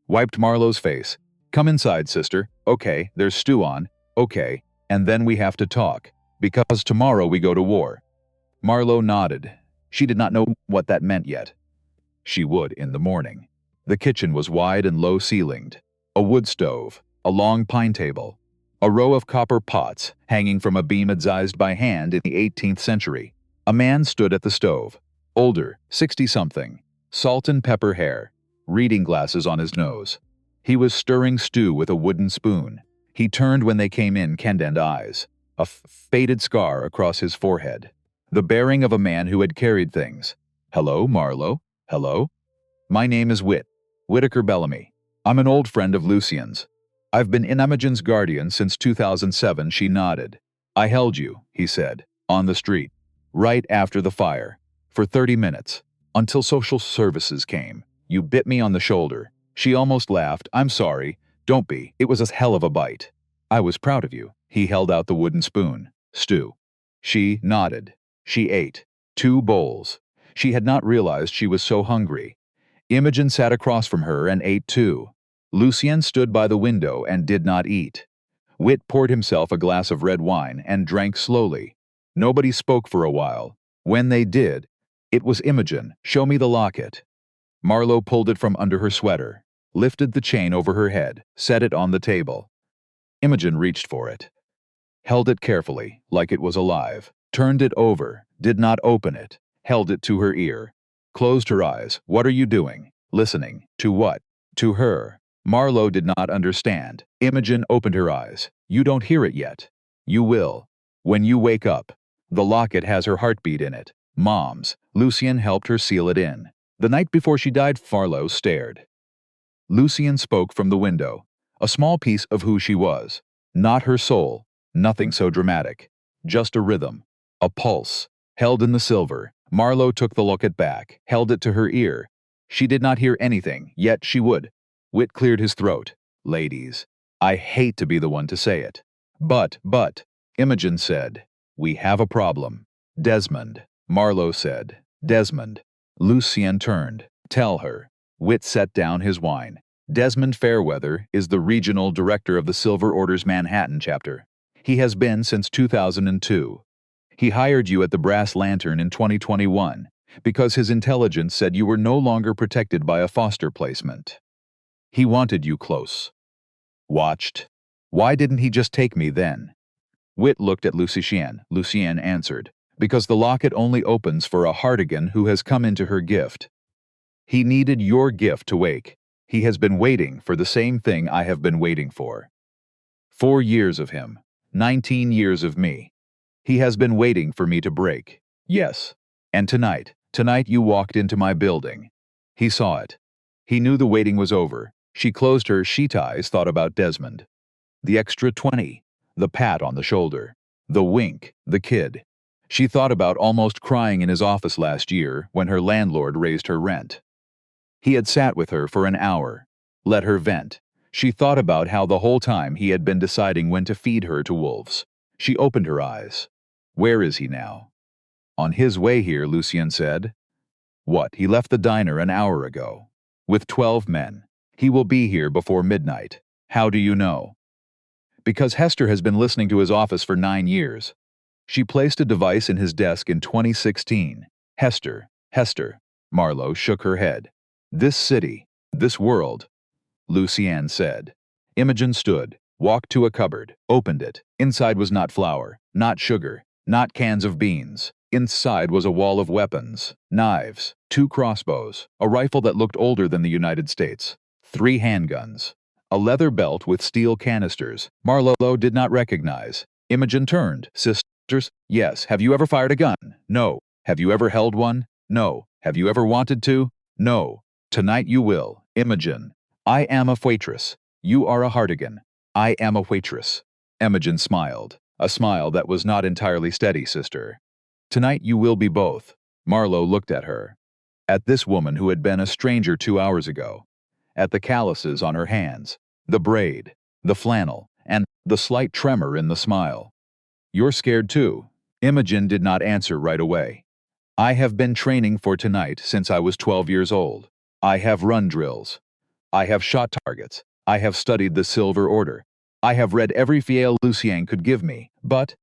wiped Marlo's face. Come inside, sister. Okay, there's stew on. Okay, and then we have to talk, because tomorrow we go to war. Marlo nodded. She did not know what that meant yet. She would in the morning. The kitchen was wide and low-ceilinged. A wood stove, a long pine table, a row of copper pots hanging from a beam adsized by hand in the 18th century. A man stood at the stove, older, 60-something, salt and pepper hair, reading glasses on his nose. He was stirring stew with a wooden spoon. He turned when they came in, kendent eyes, a faded scar across his forehead. The bearing of a man who had carried things. "Hello, Marlo. Hello? My name is Whitaker Bellamy. I'm an old friend of Lucien's. I've been Imogen's guardian since 2007, she nodded. I held you, he said, on the street, right after the fire, for 30 minutes, until social services came. You bit me on the shoulder. She almost laughed. I'm sorry. Don't be. It was a hell of a bite. I was proud of you. He held out the wooden spoon. Stew. She nodded. She ate. 2 bowls. She had not realized she was so hungry. Imogen sat across from her and ate too. Lucien stood by the window and did not eat. Whit poured himself a glass of red wine and drank slowly. Nobody spoke for a while. When they did, it was Imogen. Show me the locket. Marlo pulled it from under her sweater, lifted the chain over her head, set it on the table. Imogen reached for it, held it carefully, like it was alive, turned it over, did not open it, held it to her ear, closed her eyes. What are you doing? Listening. To what? To her. Marlo did not understand. Imogen opened her eyes. You don't hear it yet. You will. When you wake up. The locket has her heartbeat in it. Mom's. Lucien helped her seal it in. The night before she died, Marlo stared. Lucien spoke from the window. A small piece of who she was. Not her soul. Nothing so dramatic. Just a rhythm. A pulse. Held in the silver. Marlo took the locket back, held it to her ear. She did not hear anything, yet she would. Whit cleared his throat. Ladies, I hate to be the one to say it. But, Imogen said, we have a problem. Desmond, Marlo said. Desmond. Lucien turned. Tell her. Whit set down his wine. Desmond Fairweather is the regional director of the Silver Order's Manhattan chapter. He has been since 2002. He hired you at the Brass Lantern in 2021 because his intelligence said you were no longer protected by a foster placement. He wanted you close. Watched. Why didn't he just take me then? Whit looked at Lucien. Lucien answered, because the locket only opens for a Hardigan who has come into her gift. He needed your gift to wake. He has been waiting for the same thing I have been waiting for. 4 years of him. 19 years of me. He has been waiting for me to break. Yes. And tonight you walked into my building. He saw it. He knew the waiting was over. She closed her sheet eyes, thought about Desmond. The extra 20. The pat on the shoulder. The wink. The kid. She thought about almost crying in his office last year when her landlord raised her rent. He had sat with her for an hour. Let her vent. She thought about how the whole time he had been deciding when to feed her to wolves. She opened her eyes. Where is he now? On his way here, Lucien said. What? He left the diner an hour ago. With 12 men. He will be here before midnight. How do you know? Because Hester has been listening to his office for 9 years. She placed a device in his desk in 2016. Hester. Marlo shook her head. This city. This world. Lucien said. Imogen stood, walked to a cupboard, opened it. Inside was not flour, not sugar, not cans of beans. Inside was a wall of weapons, knives, 2 crossbows, a rifle that looked older than the United States, 3 handguns, a leather belt with steel canisters Marlo did not recognize. Imogen turned. Sisters? Yes. Have you ever fired a gun? No. Have you ever held one? No. Have you ever wanted to? No. Tonight you will. Imogen. I am a waitress. You are a Hardigan. I am a waitress. Imogen smiled. A smile that was not entirely steady, sister. Tonight you will be both. Marlo looked at her. At this woman who had been a stranger 2 hours ago. At the calluses on her hands. The braid. The flannel. And the slight tremor in the smile. You're scared too. Imogen did not answer right away. I have been training for tonight since I was 12 years old. I have run drills. I have shot targets. I have studied the Silver Order. I have read every fiel Lucien could give me, but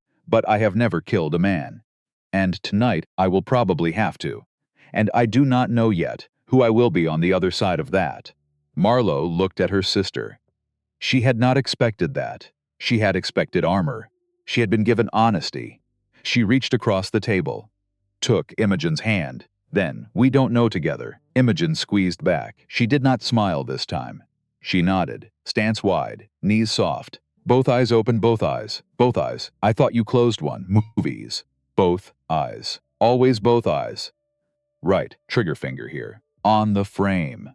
I have never killed a man. And tonight I will probably have to. And I do not know yet who I will be on the other side of that. Marlo looked at her sister. She had not expected that. She had expected armor. She had been given honesty. She reached across the table, took Imogen's hand. Then, "We don't know together." Imogen squeezed back. She did not smile this time. She nodded, stance wide, knees soft. Both eyes open, both eyes. Both eyes. I thought you closed one. Movies. Both eyes. Always both eyes. Right, trigger finger here. On the frame.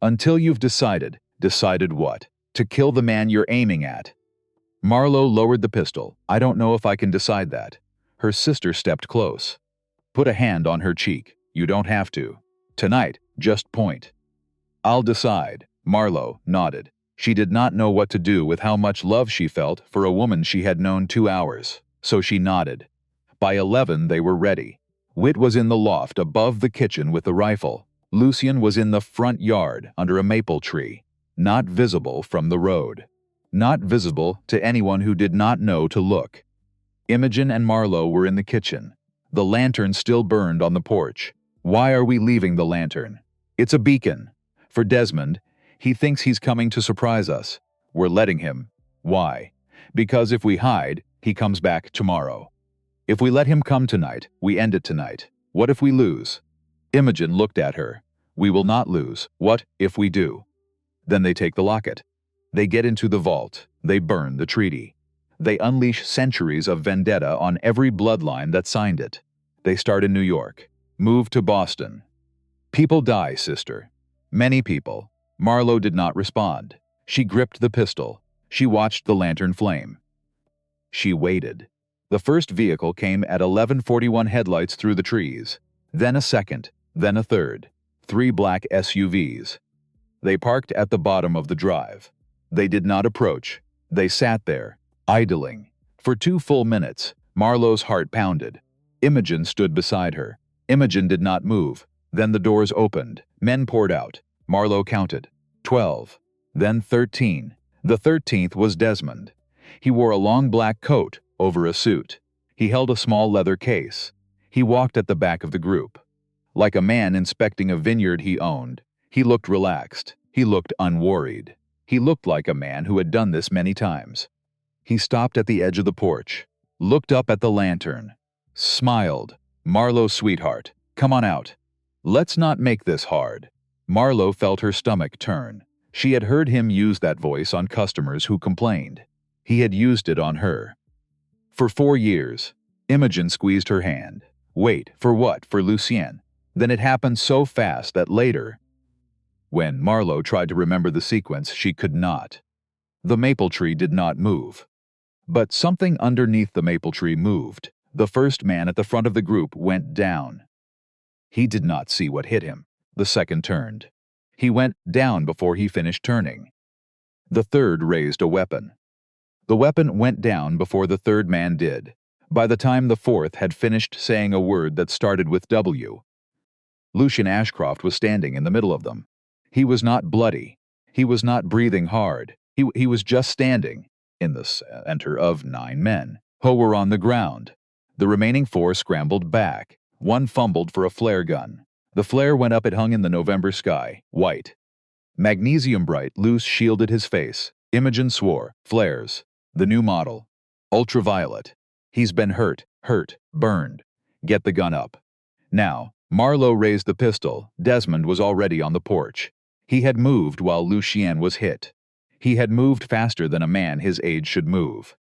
Until you've decided. Decided what? To kill the man you're aiming at. Marlo lowered the pistol. I don't know if I can decide that. Her sister stepped close. Put a hand on her cheek. You don't have to. Tonight, just point. I'll decide. Marlo nodded. She did not know what to do with how much love she felt for a woman she had known 2 hours, so she nodded. By 11 they were ready. Whit was in the loft above the kitchen with the rifle. Lucien was in the front yard under a maple tree, not visible from the road. Not visible to anyone who did not know to look. Imogen and Marlo were in the kitchen. The lantern still burned on the porch. Why are we leaving the lantern? It's a beacon. For Desmond, he thinks he's coming to surprise us. We're letting him. Why? Because if we hide, he comes back tomorrow. If we let him come tonight, we end it tonight. What if we lose? Imogen looked at her. We will not lose. What if we do? Then they take the locket. They get into the vault. They burn the treaty. They unleash centuries of vendetta on every bloodline that signed it. They start in New York. Move to Boston. People die, sister. Many people. Marlo did not respond. She gripped the pistol. She watched the lantern flame. She waited. The first vehicle came at 11:41, headlights through the trees. Then a second. Then a third. 3 black SUVs. They parked at the bottom of the drive. They did not approach. They sat there, idling. For 2 full minutes, Marlo's heart pounded. Imogen stood beside her. Imogen did not move. Then the doors opened. Men poured out. Marlo counted. 12. Then 13. The 13th was Desmond. He wore a long black coat over a suit. He held a small leather case. He walked at the back of the group. Like a man inspecting a vineyard he owned. He looked relaxed. He looked unworried. He looked like a man who had done this many times. He stopped at the edge of the porch, looked up at the lantern, smiled. Marlo, sweetheart, come on out. Let's not make this hard. Marlo felt her stomach turn. She had heard him use that voice on customers who complained. He had used it on her. For 4 years. Imogen squeezed her hand. Wait, for what? For Lucien. Then it happened so fast that later, when Marlo tried to remember the sequence, she could not. The maple tree did not move. But something underneath the maple tree moved. The first man at the front of the group went down. He did not see what hit him. The second turned. He went down before he finished turning. The third raised a weapon. The weapon went down before the third man did. By the time the fourth had finished saying a word that started with W, Lucien Ashcroft was standing in the middle of them. He was not bloody. He was not breathing hard. He was just standing in the center of 9 men who were on the ground. The remaining 4 scrambled back. 1 fumbled for a flare gun. The flare went up. It hung in the November sky, white. Magnesium bright, loose, shielded his face. Imogen swore. Flares. The new model. Ultraviolet. He's been hurt, burned. Get the gun up. Now, Marlo raised the pistol. Desmond was already on the porch. He had moved while Lucien was hit. He had moved faster than a man his age should move.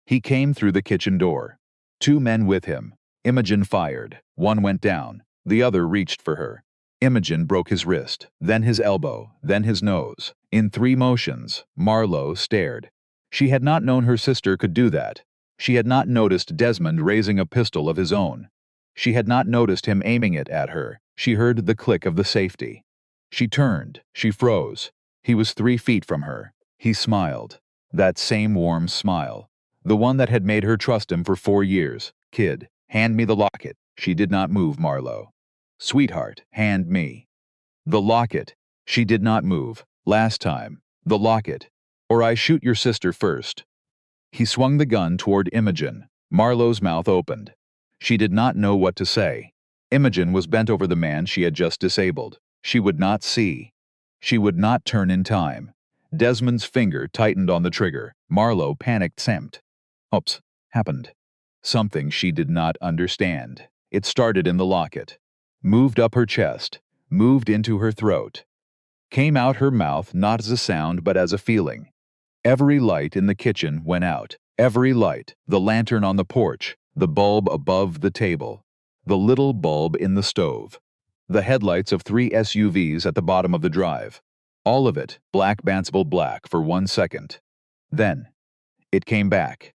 He came through the kitchen door. 2 men with him. Imogen fired. 1 went down. The other reached for her. Imogen broke his wrist, then his elbow, then his nose. In 3 motions, Marlo stared. She had not known her sister could do that. She had not noticed Desmond raising a pistol of his own. She had not noticed him aiming it at her. She heard the click of the safety. She turned. She froze. He was 3 feet from her. He smiled. That same warm smile. The one that had made her trust him for 4 years. Kid, hand me the locket. She did not move, Marlo. Sweetheart, hand me. The locket. She did not move. Last time. The locket. Or I shoot your sister first. He swung the gun toward Imogen. Marlo's mouth opened. She did not know what to say. Imogen was bent over the man she had just disabled. She would not see. She would not turn in time. Desmond's finger tightened on the trigger. Marlo panicked. Sempt. Oops. Happened. Something she did not understand. It started in the locket. Moved up her chest. Moved into her throat. Came out her mouth not as a sound but as a feeling. Every light in the kitchen went out. Every light. The lantern on the porch. The bulb above the table. The little bulb in the stove. The headlights of 3 SUVs at the bottom of the drive. All of it black Bansible black for 1 second. Then, it came back.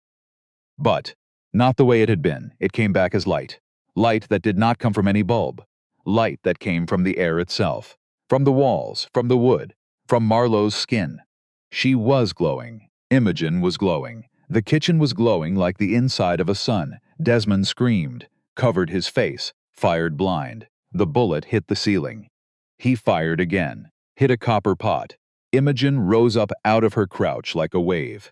But, not the way it had been. It came back as light. Light that did not come from any bulb. Light that came from the air itself. From the walls, from the wood, from Marlo's skin. She was glowing. Imogen was glowing. The kitchen was glowing like the inside of a sun. Desmond screamed, covered his face, fired blind. The bullet hit the ceiling. He fired again, hit a copper pot. Imogen rose up out of her crouch like a wave.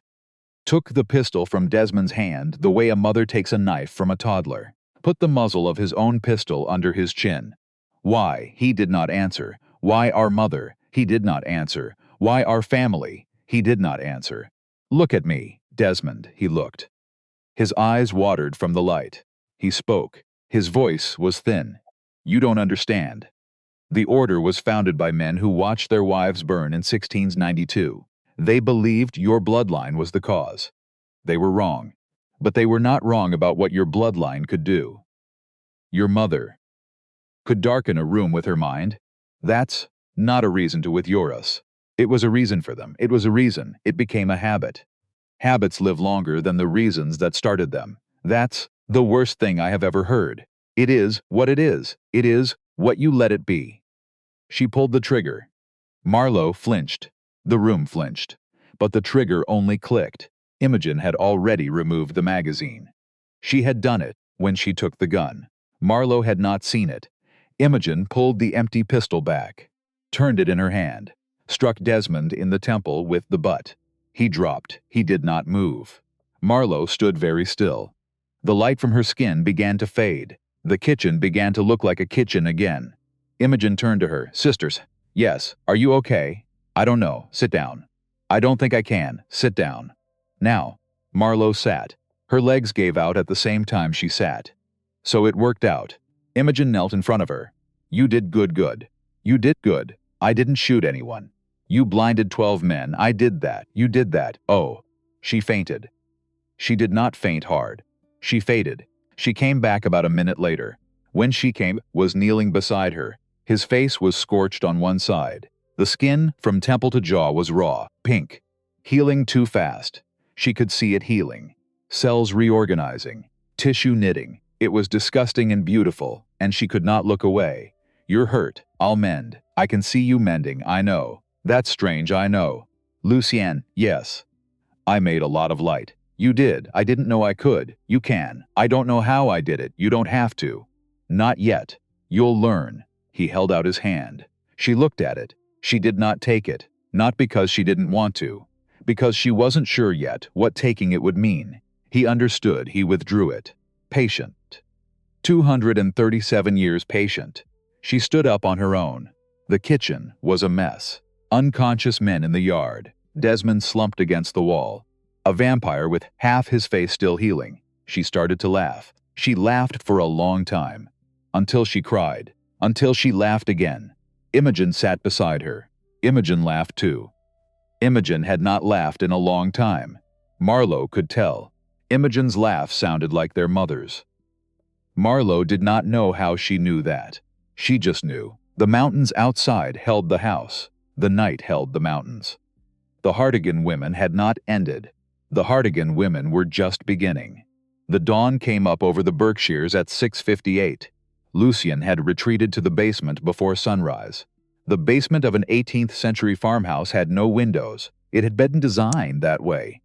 Took the pistol from Desmond's hand the way a mother takes a knife from a toddler. Put the muzzle of his own pistol under his chin. Why, he did not answer. Why our mother? He did not answer. Why our family? He did not answer. Look at me, Desmond, he looked. His eyes watered from the light. He spoke. His voice was thin. You don't understand. The order was founded by men who watched their wives burn in 1692. They believed your bloodline was the cause. They were wrong. But they were not wrong about what your bloodline could do. Your mother could darken a room with her mind. That's not a reason to withdraw us. It was a reason for them. It was a reason. It became a habit. Habits live longer than the reasons that started them. That's the worst thing I have ever heard. It is what it is. It is what you let it be. She pulled the trigger. Marlo flinched. The room flinched. But the trigger only clicked. Imogen had already removed the magazine. She had done it when she took the gun. Marlo had not seen it. Imogen pulled the empty pistol back, turned it in her hand, struck Desmond in the temple with the butt. He dropped. He did not move. Marlo stood very still. The light from her skin began to fade. The kitchen began to look like a kitchen again. Imogen turned to her. Sisters. Yes. Are you okay? I don't know. Sit down. I don't think I can. Sit down. Now. Marlo sat. Her legs gave out at the same time she sat. So it worked out. Imogen knelt in front of her. You did good. You did good. I didn't shoot anyone. You blinded 12 men. I did that. You did that. Oh. She fainted. She did not faint hard. She faded. She came back about a minute later. When she came, was kneeling beside her. His face was scorched on one side. The skin from temple to jaw was raw, pink. Healing too fast. She could see it healing. Cells reorganizing. Tissue knitting. It was disgusting and beautiful, and she could not look away. You're hurt. I'll mend. I can see you mending, I know. That's strange, I know. Lucien, yes. I made a lot of light. You did. I didn't know I could. You can. I don't know how I did it. You don't have to. Not yet. You'll learn. He held out his hand. She looked at it. She did not take it. Not because she didn't want to. Because she wasn't sure yet what taking it would mean. He understood. He withdrew it. Patient. 237 years patient. She stood up on her own. The kitchen was a mess. Unconscious men in the yard. Desmond slumped against the wall. A vampire with half his face still healing. She started to laugh. She laughed for a long time. Until she cried. Until she laughed again. Imogen sat beside her. Imogen laughed too. Imogen had not laughed in a long time. Marlo could tell. Imogen's laugh sounded like their mother's. Marlo did not know how she knew that. She just knew. The mountains outside held the house. The night held the mountains. The Hardigan women had not ended. The Hardigan women were just beginning. The dawn came up over the Berkshires at 6:58. Lucien had retreated to the basement before sunrise. The basement of an 18th century farmhouse had no windows. It had been designed that way.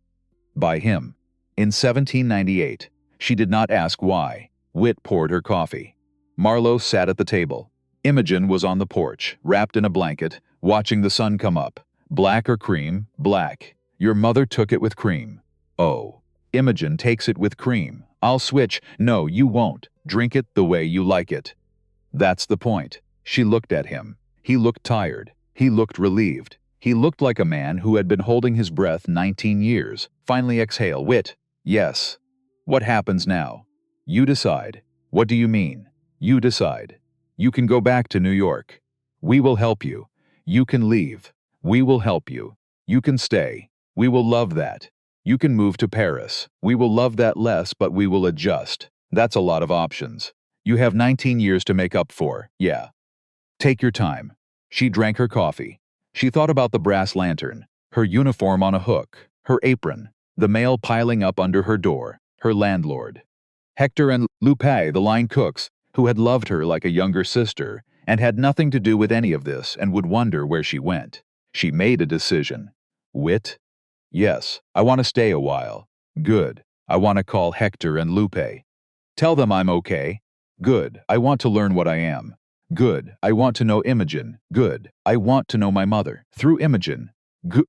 By him. In 1798. She did not ask why. Wit poured her coffee. Marlo sat at the table. Imogen was on the porch, wrapped in a blanket, watching the sun come up. Black or cream? Black. Your mother took it with cream. Oh. Imogen takes it with cream. I'll switch. No, you won't. Drink it the way you like it. That's the point. She looked at him. He looked tired. He looked relieved. He looked like a man who had been holding his breath 19 years. Finally exhale. Wit. Yes. What happens now? You decide. What do you mean? You decide. You can go back to New York. We will help you. You can leave. We will help you. You can stay. We will love that. You can move to Paris. We will love that less, but we will adjust. That's a lot of options. You have 19 years to make up for. Yeah. Take your time. She drank her coffee. She thought about the brass lantern, her uniform on a hook, her apron, the mail piling up under her door, her landlord. Hector and Lupe, the line cooks, who had loved her like a younger sister and had nothing to do with any of this and would wonder where she went. She made a decision. Wit? Yes, I want to stay a while. Good. I want to call Hector and Lupe. Tell them I'm okay. Good. I want to learn what I am. Good. I want to know Imogen. Good. I want to know my mother. Through Imogen.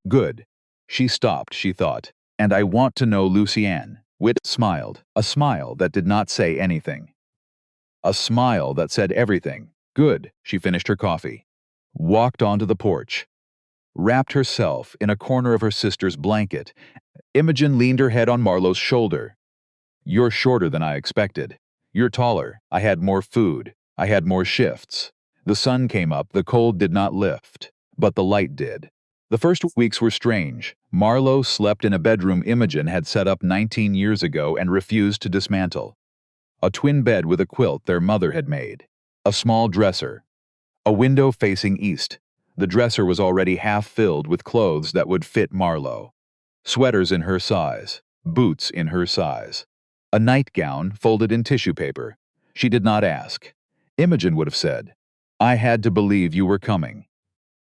Good. She stopped, she thought. And I want to know Lucienne. Wit smiled. A smile that did not say anything. A smile that said everything. Good. She finished her coffee. Walked onto the porch. Wrapped herself in a corner of her sister's blanket. Imogen leaned her head on Marlo's shoulder. You're shorter than I expected. You're taller. I had more food. I had more shifts. The sun came up, the cold did not lift, but the light did. The first weeks were strange. Marlo slept in a bedroom Imogen had set up 19 years ago and refused to dismantle. A twin bed with a quilt their mother had made. A small dresser. A window facing east. The dresser was already half filled with clothes that would fit Marlo. Sweaters in her size. Boots in her size. A nightgown folded in tissue paper. She did not ask. Imogen would have said, I had to believe you were coming.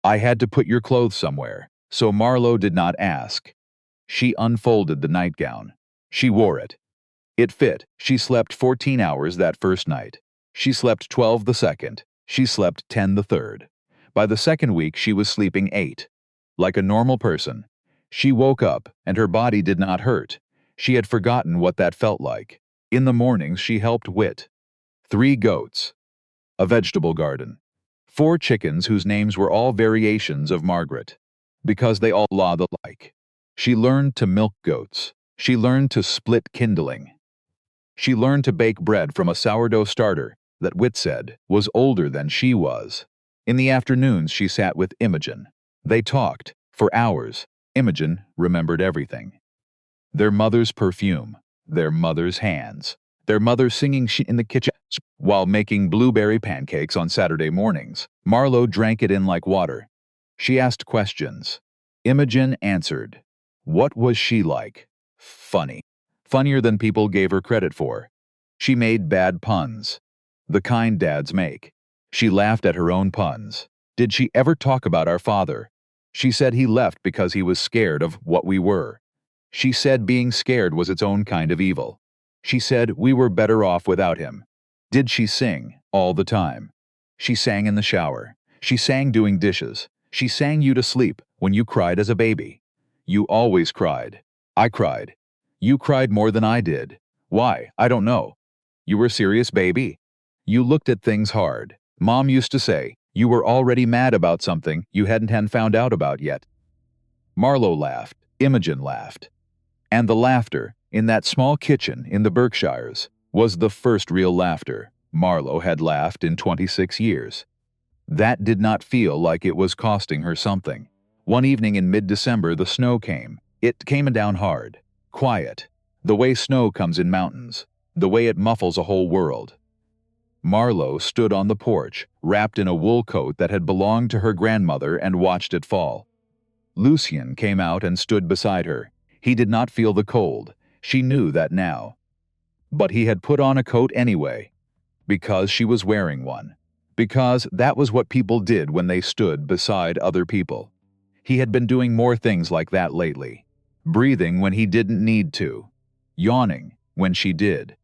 I had to put your clothes somewhere, so Marlo did not ask. She unfolded the nightgown. She wore it. It fit. She slept 14 hours that first night. She slept 12 the second. She slept 10 the third. By the second week, she was sleeping 8. Like a normal person. She woke up, and her body did not hurt. She had forgotten what that felt like. In the mornings, she helped Wit. 3 goats. A vegetable garden. 4 chickens whose names were all variations of Margaret. Because they all looked alike. She learned to milk goats. She learned to split kindling. She learned to bake bread from a sourdough starter that Wit said was older than she was. In the afternoons, she sat with Imogen. They talked for hours. Imogen remembered everything. Their mother's perfume, their mother's hands, their mother singing in the kitchen while making blueberry pancakes on Saturday mornings. Marlo drank it in like water. She asked questions. Imogen answered. What was she like? Funny. Funnier than people gave her credit for. She made bad puns. The kind dads make. She laughed at her own puns. Did she ever talk about our father? She said he left because he was scared of what we were. She said being scared was its own kind of evil. She said we were better off without him. Did she sing? All the time. She sang in the shower. She sang doing dishes. She sang you to sleep when you cried as a baby. You always cried. I cried. You cried more than I did. Why? I don't know. You were a serious baby. You looked at things hard. Mom used to say, you were already mad about something you hadn't found out about yet. Marlo laughed. Imogen laughed. And the laughter, in that small kitchen in the Berkshires, was the first real laughter Marlo had laughed in 26 years. That did not feel like it was costing her something. One evening in mid-December, the snow came. It came down hard, quiet, the way snow comes in mountains, the way it muffles a whole world. Marlo stood on the porch, wrapped in a wool coat that had belonged to her grandmother, and watched it fall. Lucien came out and stood beside her. He did not feel the cold. She knew that now. But he had put on a coat anyway, because she was wearing one. Because that was what people did when they stood beside other people. He had been doing more things like that lately. Breathing when he didn't need to. Yawning when she did.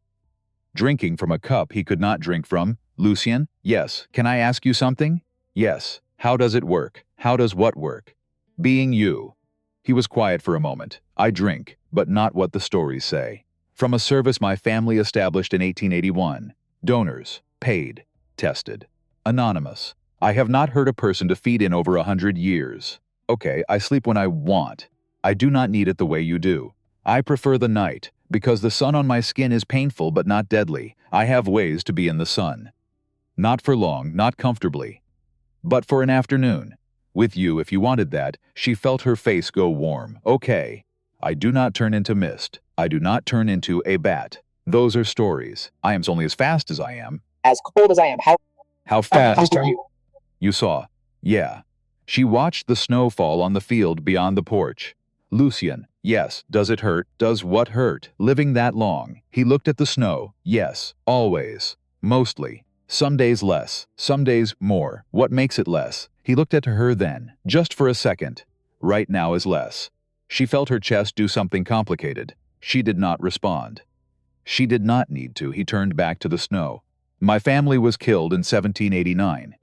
Drinking from a cup he could not drink from. Lucien? Yes. Can I ask you something? Yes. How does it work? How does what work? Being you. He was quiet for a moment. I drink, but not what the stories say. From a service my family established in 1881. Donors. Paid. Tested. Anonymous. I have not heard a person to feed in over 100 years. Okay, I sleep when I want. I do not need it the way you do. I prefer the night, because the sun on my skin is painful but not deadly. I have ways to be in the sun. Not for long, not comfortably. But for an afternoon. With you, if you wanted that, she felt her face go warm. Okay. I do not turn into mist. I do not turn into a bat. Those are stories. I am only as fast as I am. As cold as I am. How fast are you? You saw. Yeah. She watched the snow fall on the field beyond the porch. Lucien, yes. Does it hurt? Does what hurt? Living that long. He looked at the snow. Yes. Always. Mostly. Some days less. Some days more. What makes it less? He looked at her then. Just for a second. Right now is less. She felt her chest do something complicated. She did not respond. She did not need to. He turned back to the snow. My family was killed in 1789,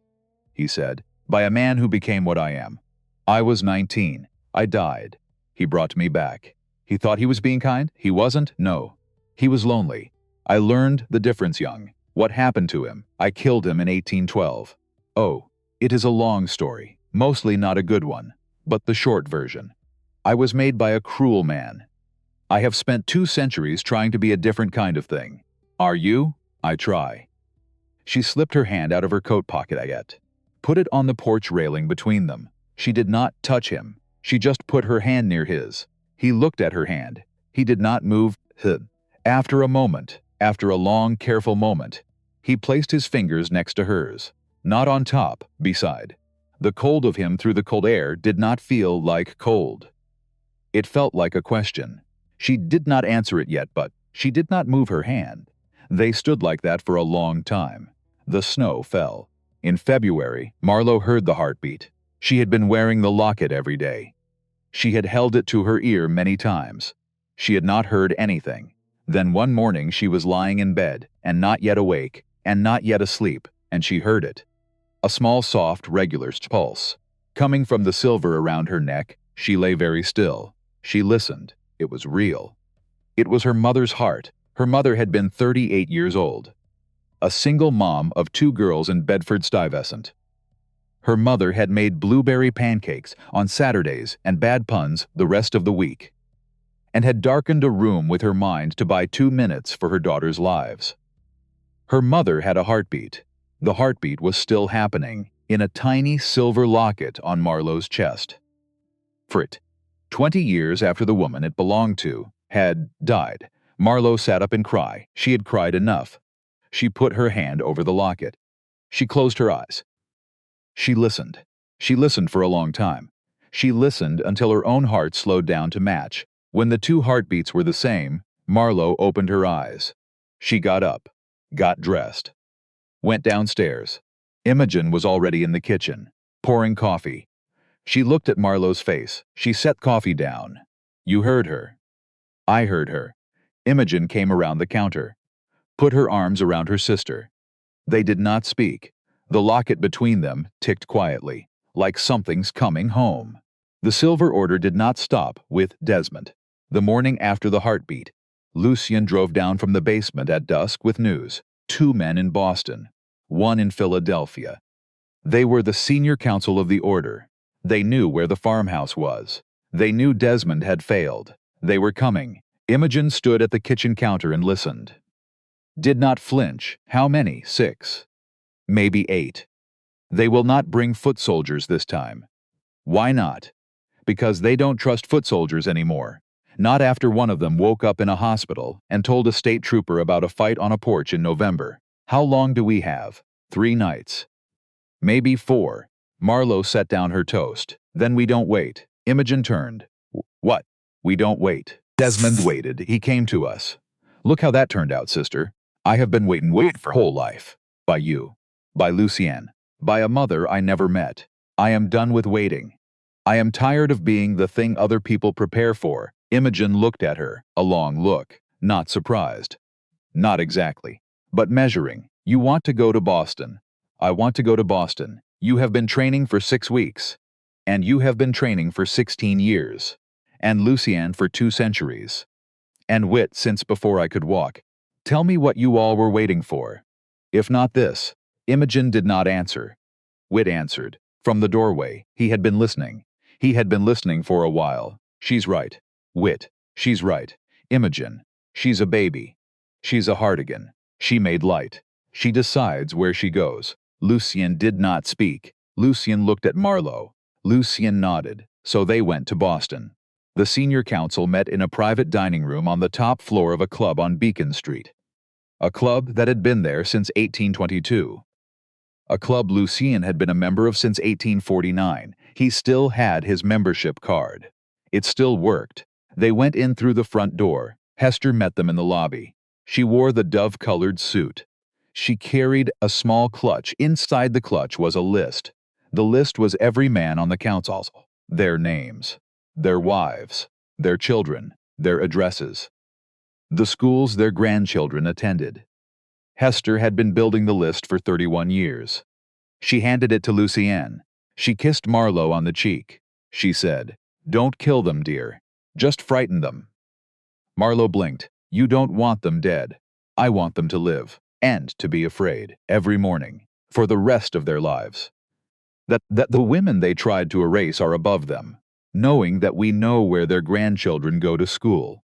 he said, by a man who became what I am. I was 19. I died. He brought me back. He thought he was being kind? He wasn't? No. He was lonely. I learned the difference young. What happened to him? I killed him in 1812. Oh, it is a long story, mostly not a good one, but the short version. I was made by a cruel man. I have spent 2 centuries trying to be a different kind of thing. Are you? I try. She slipped her hand out of her coat pocket, put it on the porch railing between them. She did not touch him. She just put her hand near his. He looked at her hand. He did not move. After a moment, after a long, careful moment, he placed his fingers next to hers. Not on top, beside. The cold of him through the cold air did not feel like cold. It felt like a question. She did not answer it yet, but she did not move her hand. They stood like that for a long time. The snow fell. In February, Marlo heard the heartbeat. She had been wearing the locket every day. She had held it to her ear many times. She had not heard anything. Then one morning she was lying in bed, and not yet awake, and not yet asleep, and she heard it. A small, soft, regular pulse. Coming from the silver around her neck, she lay very still. She listened. It was real. It was her mother's heart. Her mother had been 38 years old. A single mom of 2 girls in Bedford-Stuyvesant. Her mother had made blueberry pancakes on Saturdays and bad puns the rest of the week, and had darkened a room with her mind to buy 2 minutes for her daughters' lives. Her mother had a heartbeat. The heartbeat was still happening in a tiny silver locket on Marlo's chest. For 20 years after the woman it belonged to had died, Marlo sat up and cried. She had cried enough. She put her hand over the locket. She closed her eyes. She listened. She listened for a long time. She listened until her own heart slowed down to match. When the 2 heartbeats were the same, Marlo opened her eyes. She got up, got dressed, went downstairs. Imogen was already in the kitchen, pouring coffee. She looked at Marlo's face. She set coffee down. You heard her. I heard her. Imogen came around the counter, put her arms around her sister. They did not speak. The locket between them ticked quietly, like something's coming home. The silver order did not stop with Desmond. The morning after the heartbeat, Lucien drove down from the basement at dusk with news. 2 men in Boston, 1 in Philadelphia. They were the senior counsel of the order. They knew where the farmhouse was. They knew Desmond had failed. They were coming. Imogen stood at the kitchen counter and listened. Did not flinch. How many? 6. Maybe 8. They will not bring foot soldiers this time. Why not? Because they don't trust foot soldiers anymore. Not after one of them woke up in a hospital and told a state trooper about a fight on a porch in November. How long do we have? 3 nights. Maybe 4. Marlo set down her toast. Then we don't wait. Imogen turned. What? We don't wait. Desmond waited. He came to us. Look how that turned out, sister. I have been waiting for whole life. By you. By Lucien. By a mother I never met. I am done with waiting. I am tired of being the thing other people prepare for. Imogen looked at her, a long look, not surprised. Not exactly. But measuring. You want to go to Boston. I want to go to Boston. You have been training for 6 weeks. And you have been training for 16 years. And Lucien for 2 centuries. And wit since before I could walk. Tell me what you all were waiting for. If not this. Imogen did not answer. Wit answered. From the doorway, he had been listening. He had been listening for a while. She's right. Wit. She's right. Imogen. She's a baby. She's a Hardigan. She made light. She decides where she goes. Lucien did not speak. Lucien looked at Marlo. Lucien nodded. So they went to Boston. The senior council met in a private dining room on the top floor of a club on Beacon Street. A club that had been there since 1822. A club Lucien had been a member of since 1849. He still had his membership card. It still worked. They went in through the front door. Hester met them in the lobby. She wore the dove-colored suit. She carried a small clutch. Inside the clutch was a list. The list was every man on the council. Their names, their wives, their children, their addresses. The schools their grandchildren attended. Hester had been building the list for 31 years. She handed it to Lucien. She kissed Marlo on the cheek. She said, "Don't kill them, dear. Just frighten them." Marlo blinked. "You don't want them dead. I want them to live, and to be afraid, every morning, for the rest of their lives. That the women they tried to erase are above them, knowing that we know where their grandchildren go to school.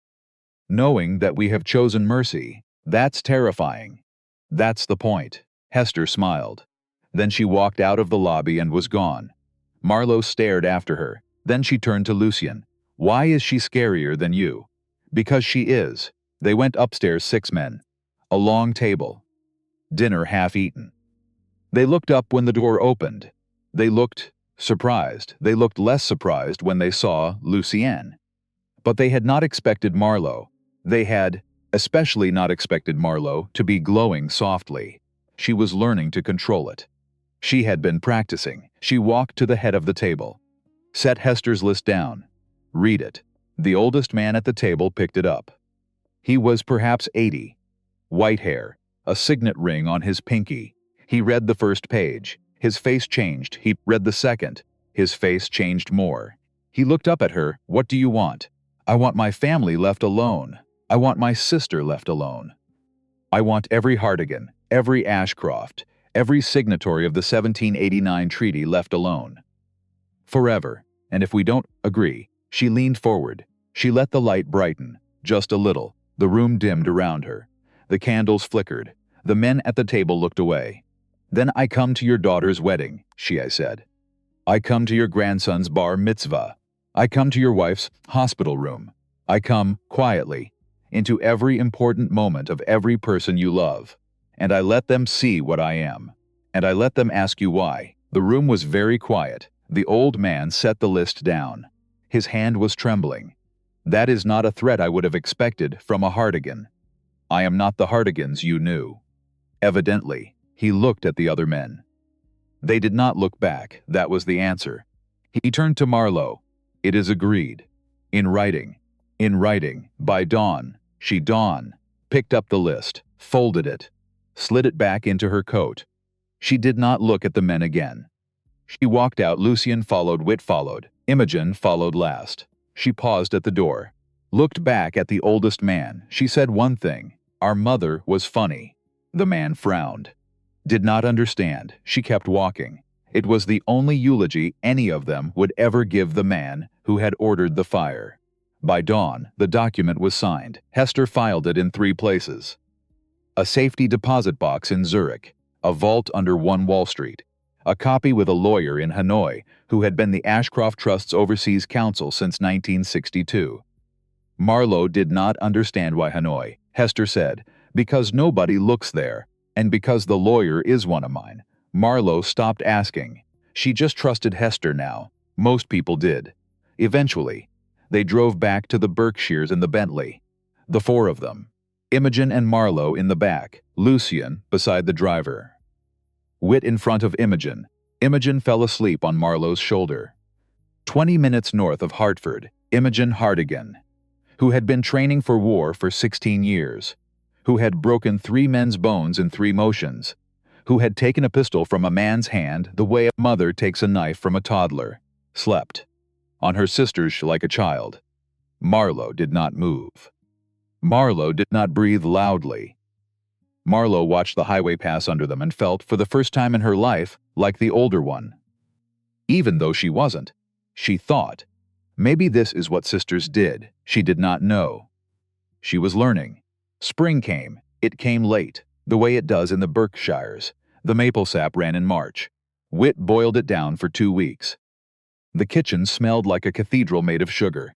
Knowing that we have chosen mercy, that's terrifying. That's the point." Hester smiled. Then she walked out of the lobby and was gone. Marlo stared after her. Then she turned to Lucien. "Why is she scarier than you?" "Because she is." They went upstairs, 6 men. A long table. Dinner half eaten. They looked up when the door opened. They looked surprised. They looked less surprised when they saw Lucien. But they had not expected Marlo. They had especially not expected Marlo to be glowing softly. She was learning to control it. She had been practicing. She walked to the head of the table. Set Hester's list down. "Read it." The oldest man at the table picked it up. He was perhaps 80. White hair, a signet ring on his pinky. He read the first page. His face changed. He read the second. His face changed more. He looked up at her. "What do you want?" "I want my family left alone. I want my sister left alone. I want every Hardigan, every Ashcroft, every signatory of the 1789 treaty left alone. Forever. And if we don't agree." She leaned forward. She let the light brighten, just a little. The room dimmed around her. The candles flickered. The men at the table looked away. "Then I come to your daughter's wedding," she said. "I come to your grandson's bar mitzvah. I come to your wife's hospital room. I come, quietly, into every important moment of every person you love. And I let them see what I am. And I let them ask you why." The room was very quiet. The old man set the list down. His hand was trembling. "That is not a threat I would have expected from a Hardigan. I am not the Hardigans you knew." Evidently, he looked at the other men. They did not look back. That was the answer. He turned to Marlo. "It is agreed. In writing. In writing. By dawn." She picked up the list, folded it, slid it back into her coat. She did not look at the men again. She walked out. Lucien followed. Wit followed. Imogen followed last. She paused at the door, looked back at the oldest man. She said one thing. "Our mother was funny." The man frowned. Did not understand. She kept walking. It was the only eulogy any of them would ever give the man who had ordered the fire. By dawn, the document was signed. Hester filed it in 3 places. A safety deposit box in Zurich, a vault under 1 Wall Street, a copy with a lawyer in Hanoi who had been the Ashcroft Trust's overseas counsel since 1962. Marlo did not understand why Hanoi. Hester said, "Because nobody looks there, and because the lawyer is one of mine." Marlo stopped asking. She just trusted Hester now. Most people did. Eventually, they drove back to the Berkshires in the Bentley. The 4 of them. Imogen and Marlo in the back, Lucien beside the driver. Wit in front of Imogen. Imogen fell asleep on Marlo's shoulder. 20 minutes north of Hartford, Imogen Hardigan, who had been training for war for 16 years, who had broken 3 men's bones in 3 motions, who had taken a pistol from a man's hand the way a mother takes a knife from a toddler, slept on her sister's like a child. Marlo did not move. Marlo did not breathe loudly. Marlo watched the highway pass under them and felt, for the first time in her life, like the older one. Even though she wasn't, she thought. Maybe this is what sisters did. She did not know. She was learning. Spring came. It came late, the way it does in the Berkshires. The maple sap ran in March. Whit boiled it down for 2 weeks. The kitchen smelled like a cathedral made of sugar.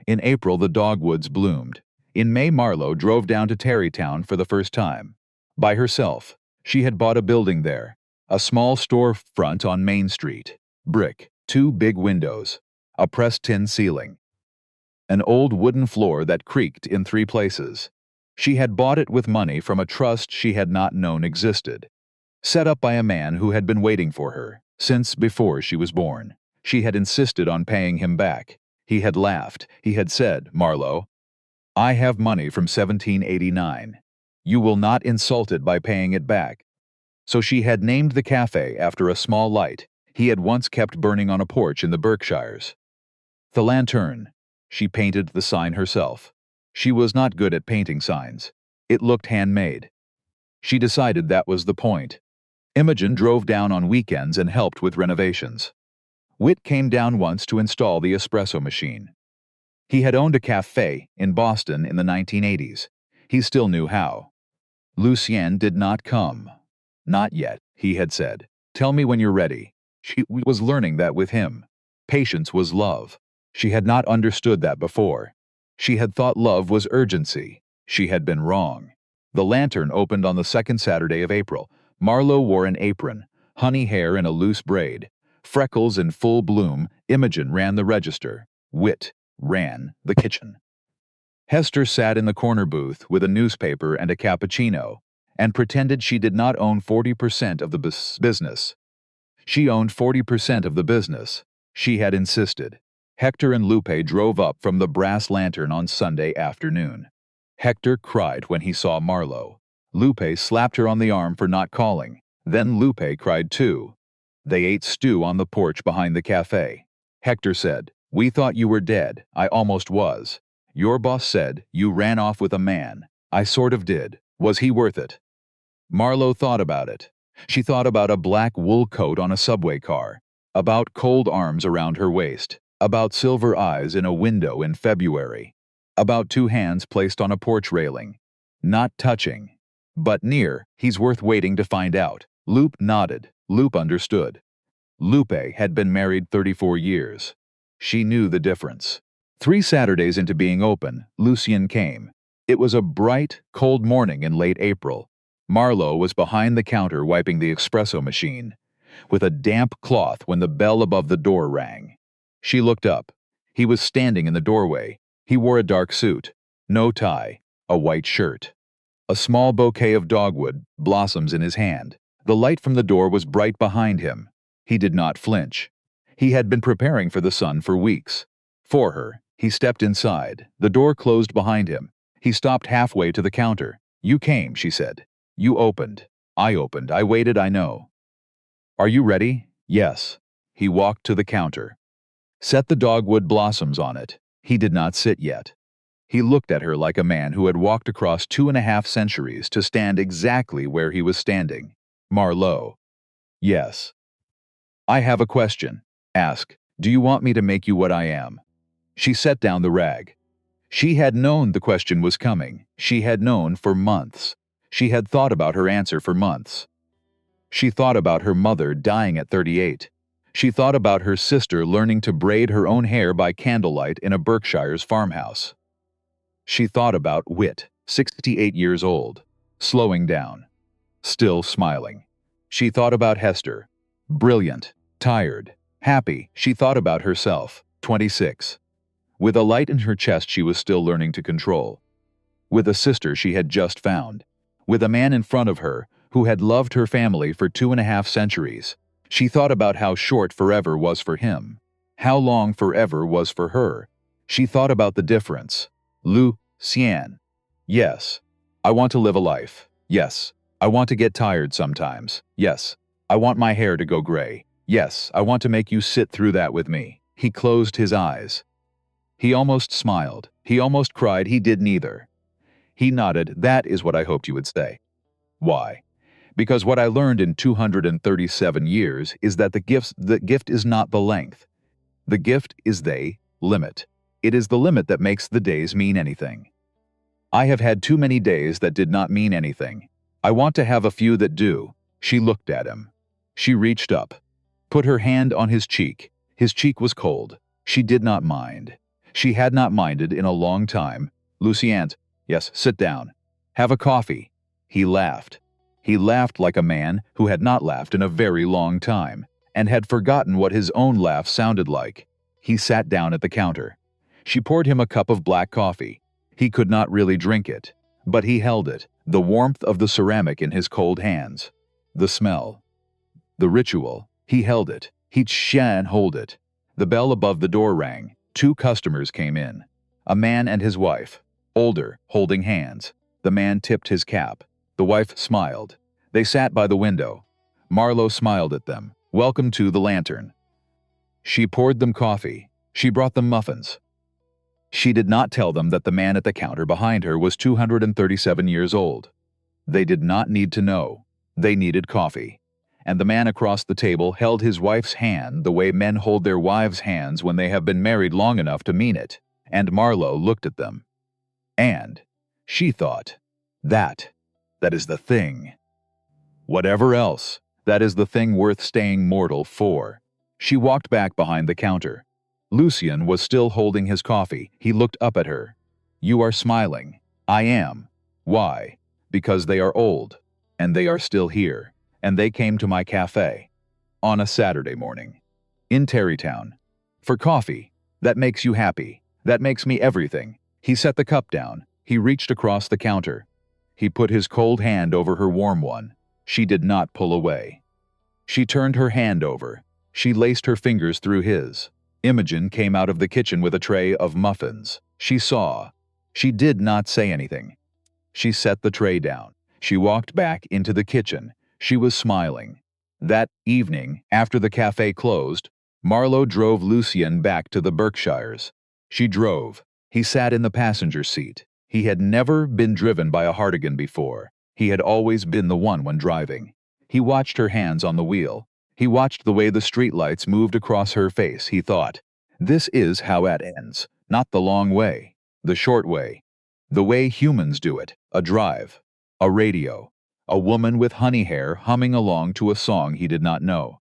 In April, the dogwoods bloomed. In May, Marlo drove down to Tarrytown for the first time. By herself. She had bought a building there. A small storefront on Main Street. Brick, 2 big windows. A pressed tin ceiling. An old wooden floor that creaked in 3 places. She had bought it with money from a trust she had not known existed. Set up by a man who had been waiting for her, since before she was born. She had insisted on paying him back. He had laughed. He had said, "Marlo, I have money from 1789. You will not insult it by paying it back." So she had named the cafe after a small light he had once kept burning on a porch in the Berkshires. The Lantern. She painted the sign herself. She was not good at painting signs. It looked handmade. She decided that was the point. Imogen drove down on weekends and helped with renovations. Whit came down once to install the espresso machine. He had owned a cafe in Boston in the 1980s. He still knew how. Lucien did not come. "Not yet," he had said. "Tell me when you're ready." She was learning that with him. Patience was love. She had not understood that before. She had thought love was urgency. She had been wrong. The Lantern opened on the 2nd Saturday of April. Marlo wore an apron, honey hair in a loose braid, freckles in full bloom. Imogen ran the register. Whit ran the kitchen. Hester sat in the corner booth with a newspaper and a cappuccino and pretended she did not own 40% of the business. She owned 40% of the business. She had insisted. Hector and Lupe drove up from the Brass Lantern on Sunday afternoon. Hector cried when he saw Marlo. Lupe slapped her on the arm for not calling. Then Lupe cried too. They ate stew on the porch behind the cafe. Hector said, "We thought you were dead. I almost was. Your boss said you ran off with a man. I sort of did. Was he worth it?" Marlo thought about it. She thought about a black wool coat on a subway car, about cold arms around her waist, about silver eyes in a window in February, about 2 hands placed on a porch railing, not touching, but near. He's worth waiting to find out. Lupe nodded. Lupe understood. Lupe had been married 34 years. She knew the difference. 3 Saturdays into being open, Lucien came. It was a bright, cold morning in late April. Marlo was behind the counter wiping the espresso machine, with a damp cloth when the bell above the door rang. She looked up. He was standing in the doorway. He wore a dark suit, no tie, a white shirt. A small bouquet of dogwood blossoms in his hand. The light from the door was bright behind him. He did not flinch. He had been preparing for the sun for weeks. For her, he stepped inside. The door closed behind him. He stopped halfway to the counter. "You came," she said. "You opened. I opened. I waited, I know." "Are you ready?" "Yes." He walked to the counter. Set the dogwood blossoms on it. He did not sit yet. He looked at her like a man who had walked across 2.5 centuries to stand exactly where he was standing. "Marlo." "Yes." "I have a question." "Ask. Do you want me to make you what I am?" She set down the rag. She had known the question was coming. She had known for months. She had thought about her answer for months. She thought about her mother dying at 38. She thought about her sister learning to braid her own hair by candlelight in a Berkshire's farmhouse. She thought about Whit, 68 years old, slowing down, still smiling. She thought about Hester, brilliant, tired, happy. She thought about herself, 26. With a light in her chest she was still learning to control. With a sister she had just found. With a man in front of her who had loved her family for 2.5 centuries. She thought about how short forever was for him, how long forever was for her. She thought about the difference. Lucien. Yes. I want to live a life. Yes. I want to get tired sometimes. Yes. I want my hair to go gray. Yes. I want to make you sit through that with me. He closed his eyes. He almost smiled. He almost cried. He did neither. He nodded. That is what I hoped you would say. Why? Because what I learned in 237 years is that the gift is not the length. The gift is the limit. It is the limit that makes the days mean anything. I have had too many days that did not mean anything. I want to have a few that do. She looked at him. She reached up, put her hand on his cheek. His cheek was cold. She did not mind. She had not minded in a long time. Lucien, yes, sit down. Have a coffee. He laughed. He laughed like a man who had not laughed in a very long time, and had forgotten what his own laugh sounded like. He sat down at the counter. She poured him a cup of black coffee. He could not really drink it, but he held it, the warmth of the ceramic in his cold hands. The smell. The ritual. He held it. He'd shan hold it. The bell above the door rang. 2 customers came in. A man and his wife, older, holding hands. The man tipped his cap. The wife smiled. They sat by the window. Marlo smiled at them. Welcome to the Lantern. She poured them coffee. She brought them muffins. She did not tell them that the man at the counter behind her was 237 years old. They did not need to know. They needed coffee. And the man across the table held his wife's hand the way men hold their wives' hands when they have been married long enough to mean it. And Marlo looked at them. And she thought, that is the thing. Whatever else, that is the thing worth staying mortal for. She walked back behind the counter. Lucien was still holding his coffee. He looked up at her. You are smiling. I am. Why? Because they are old. And they are still here. And they came to my cafe. On a Saturday morning. In Terrytown. For coffee. That makes you happy. That makes me everything. He set the cup down. He reached across the counter. He put his cold hand over her warm one. She did not pull away. She turned her hand over. She laced her fingers through his. Imogen came out of the kitchen with a tray of muffins. She saw. She did not say anything. She set the tray down. She walked back into the kitchen. She was smiling. That evening, after the cafe closed, Marlo drove Lucien back to the Berkshires. She drove. He sat in the passenger seat. He had never been driven by a Hardigan before. He had always been the one when driving. He watched her hands on the wheel. He watched the way the streetlights moved across her face. He thought, this is how it ends. Not the long way. The short way. The way humans do it. A drive. A radio. A woman with honey hair humming along to a song he did not know.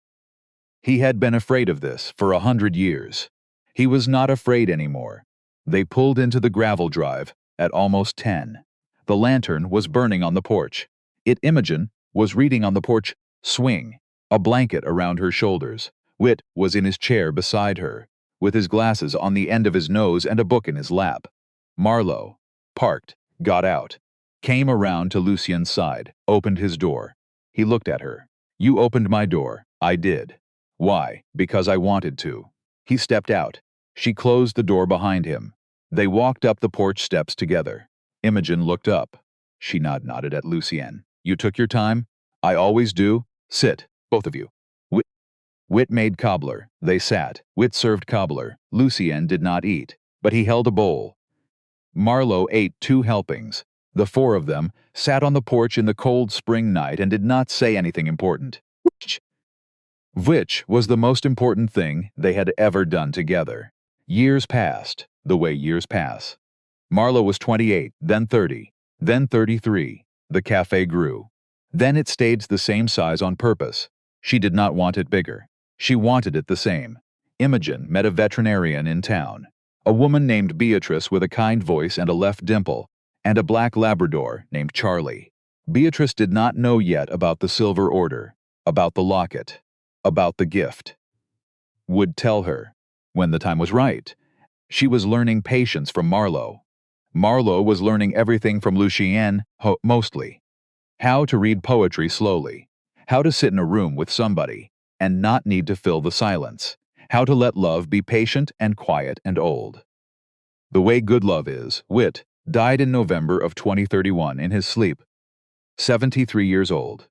He had been afraid of this for 100 years. He was not afraid anymore. They pulled into the gravel drive at almost 10. The lantern was burning on the porch. Imogen was reading on the porch swing, a blanket around her shoulders. Whit was in his chair beside her, with his glasses on the end of his nose and a book in his lap. Marlo, parked, got out, came around to Lucien's side, opened his door. He looked at her. You opened my door. I did. Why? Because I wanted to. He stepped out. She closed the door behind him. They walked up the porch steps together. Imogen looked up. She nodded at Lucien. You took your time? I always do. Sit, both of you. Whit made cobbler. They sat. Whit served cobbler. Lucien did not eat, but he held a bowl. Marlo ate 2 helpings. The 4 of them sat on the porch in the cold spring night and did not say anything important. Which was the most important thing they had ever done together. Years passed, the way years pass. Marlo was 28, then 30, then 33. The cafe grew. Then it stayed the same size on purpose. She did not want it bigger. She wanted it the same. Imogen met a veterinarian in town. A woman named Beatrice with a kind voice and a left dimple, and a black Labrador named Charlie. Beatrice did not know yet about the Silver Order, about the locket, about the gift. Would tell her, when the time was right. She was learning patience from Marlo. Marlo was learning everything from Lucien, mostly. How to read poetry slowly. How to sit in a room with somebody and not need to fill the silence. How to let love be patient and quiet and old. The way good love is. Whit died in November of 2031 in his sleep. 73 years old.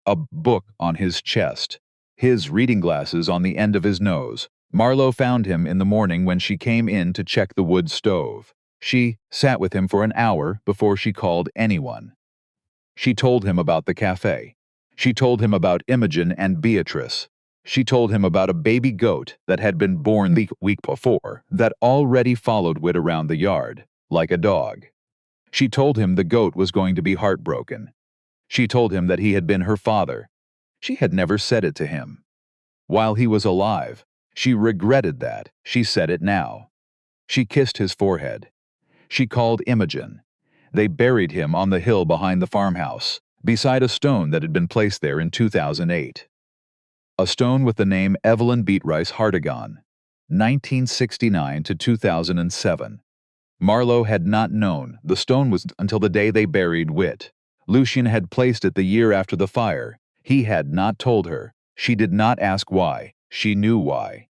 A book on his chest. His reading glasses on the end of his nose. Marlo found him in the morning when she came in to check the wood stove. She sat with him for an hour before she called anyone. She told him about the cafe. She told him about Imogen and Beatrice. She told him about a baby goat that had been born the week before that already followed Wit around the yard, like a dog. She told him the goat was going to be heartbroken. She told him that he had been her father. She had never said it to him. While he was alive, she regretted that. She said it now. She kissed his forehead. She called Imogen. They buried him on the hill behind the farmhouse, beside a stone that had been placed there in 2008. A stone with the name Evelyn Beatrice Hardigan, 1969 to 2007. Marlo had not known the stone was until the day they buried Wit. Lucien had placed it the year after the fire. He had not told her. She did not ask why. She knew why.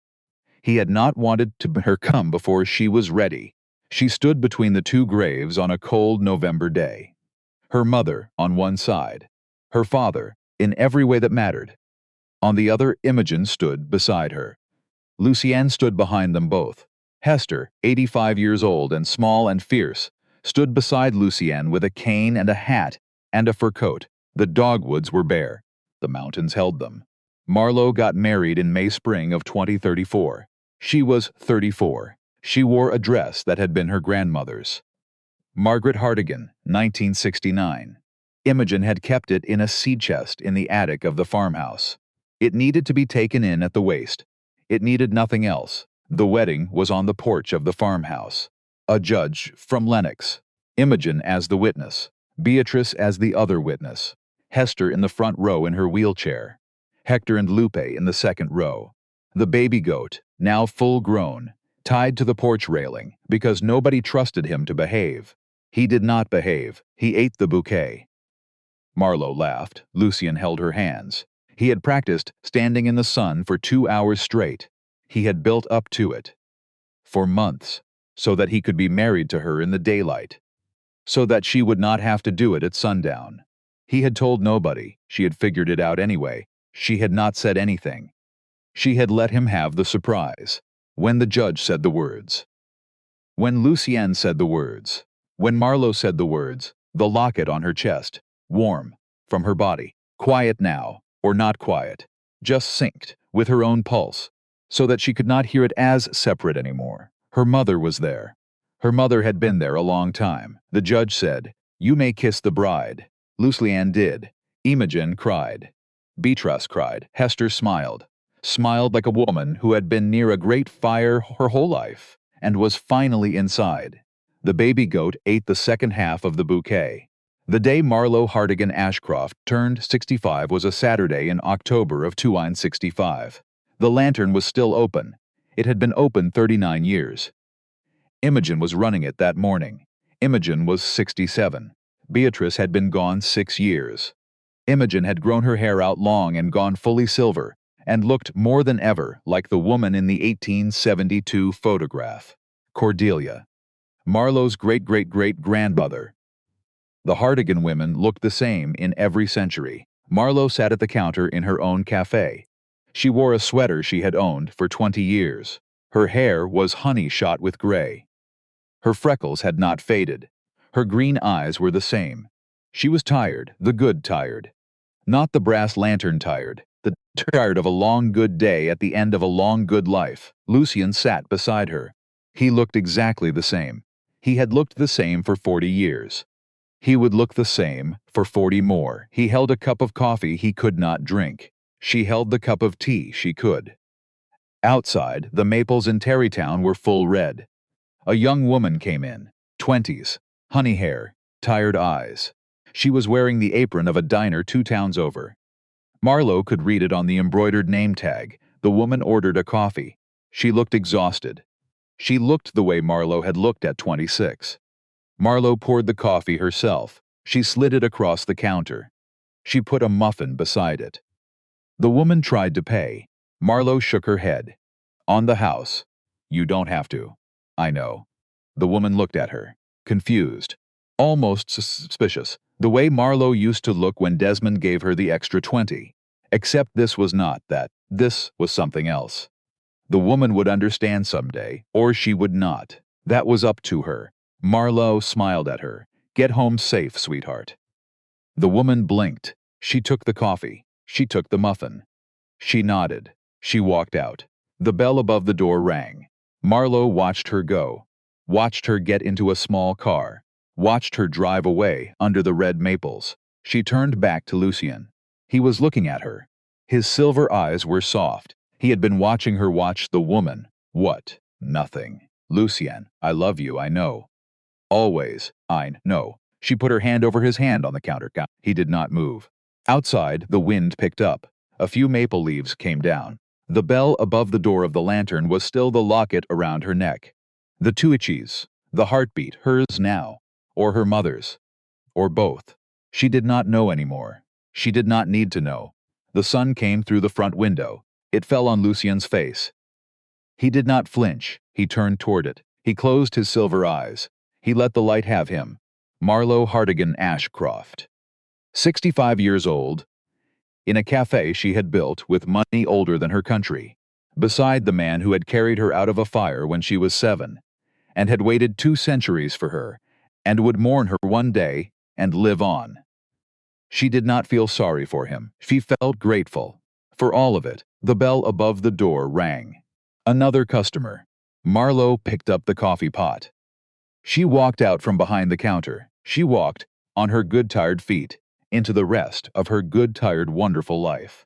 He had not wanted to her come before she was ready. She stood between the two graves on a cold November day. Her mother on one side, her father, in every way that mattered. On the other, Imogen stood beside her. Lucien stood behind them both. Hester, 85 years old and small and fierce, stood beside Lucien with a cane and a hat and a fur coat. The dogwoods were bare. The mountains held them. Marlo got married in May-spring of 2034. She was 34. She wore a dress that had been her grandmother's. Margaret Hardigan, 1969. Imogen had kept it in a seed chest in the attic of the farmhouse. It needed to be taken in at the waist. It needed nothing else. The wedding was on the porch of the farmhouse. A judge from Lennox. Imogen as the witness. Beatrice as the other witness. Hester in the front row in her wheelchair. Hector and Lupe in the second row. The baby goat, now full grown, tied to the porch railing because nobody trusted him to behave. He did not behave. He ate the bouquet. Marlo laughed. Lucien held her hands. He had practiced standing in the sun for 2 hours straight. He had built up to it. For months, so that he could be married to her in the daylight. So that she would not have to do it at sundown. He had told nobody. She had figured it out anyway. She had not said anything. She had let him have the surprise. When the judge said the words. When Lucien said the words. When Marlo said the words, the locket on her chest, warm, from her body, quiet now, or not quiet, just synced with her own pulse, so that she could not hear it as separate anymore. Her mother was there. Her mother had been there a long time. The judge said, "You may kiss the bride." Lucien did. Imogen cried. Beatrice cried. Hester smiled. Smiled like a woman who had been near a great fire her whole life, and was finally inside. The baby goat ate the second half of the bouquet. The day Marlo Hardigan Ashcroft turned 65 was a Saturday in October of 1965. The lantern was still open. It had been open 39 years. Imogen was running it that morning. Imogen was 67. Beatrice had been gone 6 years. Imogen had grown her hair out long and gone fully silver, and looked more than ever like the woman in the 1872 photograph. Cordelia. Marlo's great-great-great-grandmother. The Hardigan women looked the same in every century. Marlo sat at the counter in her own cafe. She wore a sweater she had owned for 20 years. Her hair was honey shot with gray. Her freckles had not faded. Her green eyes were the same. She was tired, the good tired. Not the brass lantern tired, the tired of a long good day at the end of a long good life. Lucien sat beside her. He looked exactly the same. He had looked the same for 40 years. He would look the same for 40 more. He held a cup of coffee he could not drink. She held the cup of tea she could. Outside, the maples in Terrytown were full red. A young woman came in, 20s, honey hair, tired eyes. She was wearing the apron of a diner 2 towns over. Marlo could read it on the embroidered name tag. The woman ordered a coffee. She looked exhausted. She looked the way Marlo had looked at 26. Marlo poured the coffee herself. She slid it across the counter. She put a muffin beside it. The woman tried to pay. Marlo shook her head. "On the house. You don't have to. I know." The woman looked at her, confused, almost suspicious, the way Marlo used to look when Desmond gave her the extra 20. Except this was not that. This was something else. The woman would understand someday, or she would not. That was up to her. Marlo smiled at her. "Get home safe, sweetheart." The woman blinked. She took the coffee. She took the muffin. She nodded. She walked out. The bell above the door rang. Marlo watched her go, watched her get into a small car, watched her drive away under the red maples. She turned back to Lucien. He was looking at her. His silver eyes were soft. He had been watching her watch the woman. What? Nothing. Lucien, I love you, I know. Always, I know. She put her hand over his hand on the counter. He did not move. Outside, the wind picked up. A few maple leaves came down. The bell above the door of the lantern was still the locket around her neck. The tuiches, the heartbeat, hers now, or her mother's, or both. She did not know anymore. She did not need to know. The sun came through the front window. It fell on Lucien's face. He did not flinch. He turned toward it. He closed his silver eyes. He let the light have him. Marlo Hardigan Ashcroft. 65 years old, in a cafe she had built with money older than her country, beside the man who had carried her out of a fire when she was 7, and had waited 2 centuries for her, and would mourn her one day and live on. She did not feel sorry for him. She felt grateful. For all of it, the bell above the door rang. Another customer. Marlo picked up the coffee pot. She walked out from behind the counter. She walked, on her good tired feet, into the rest of her good tired wonderful life.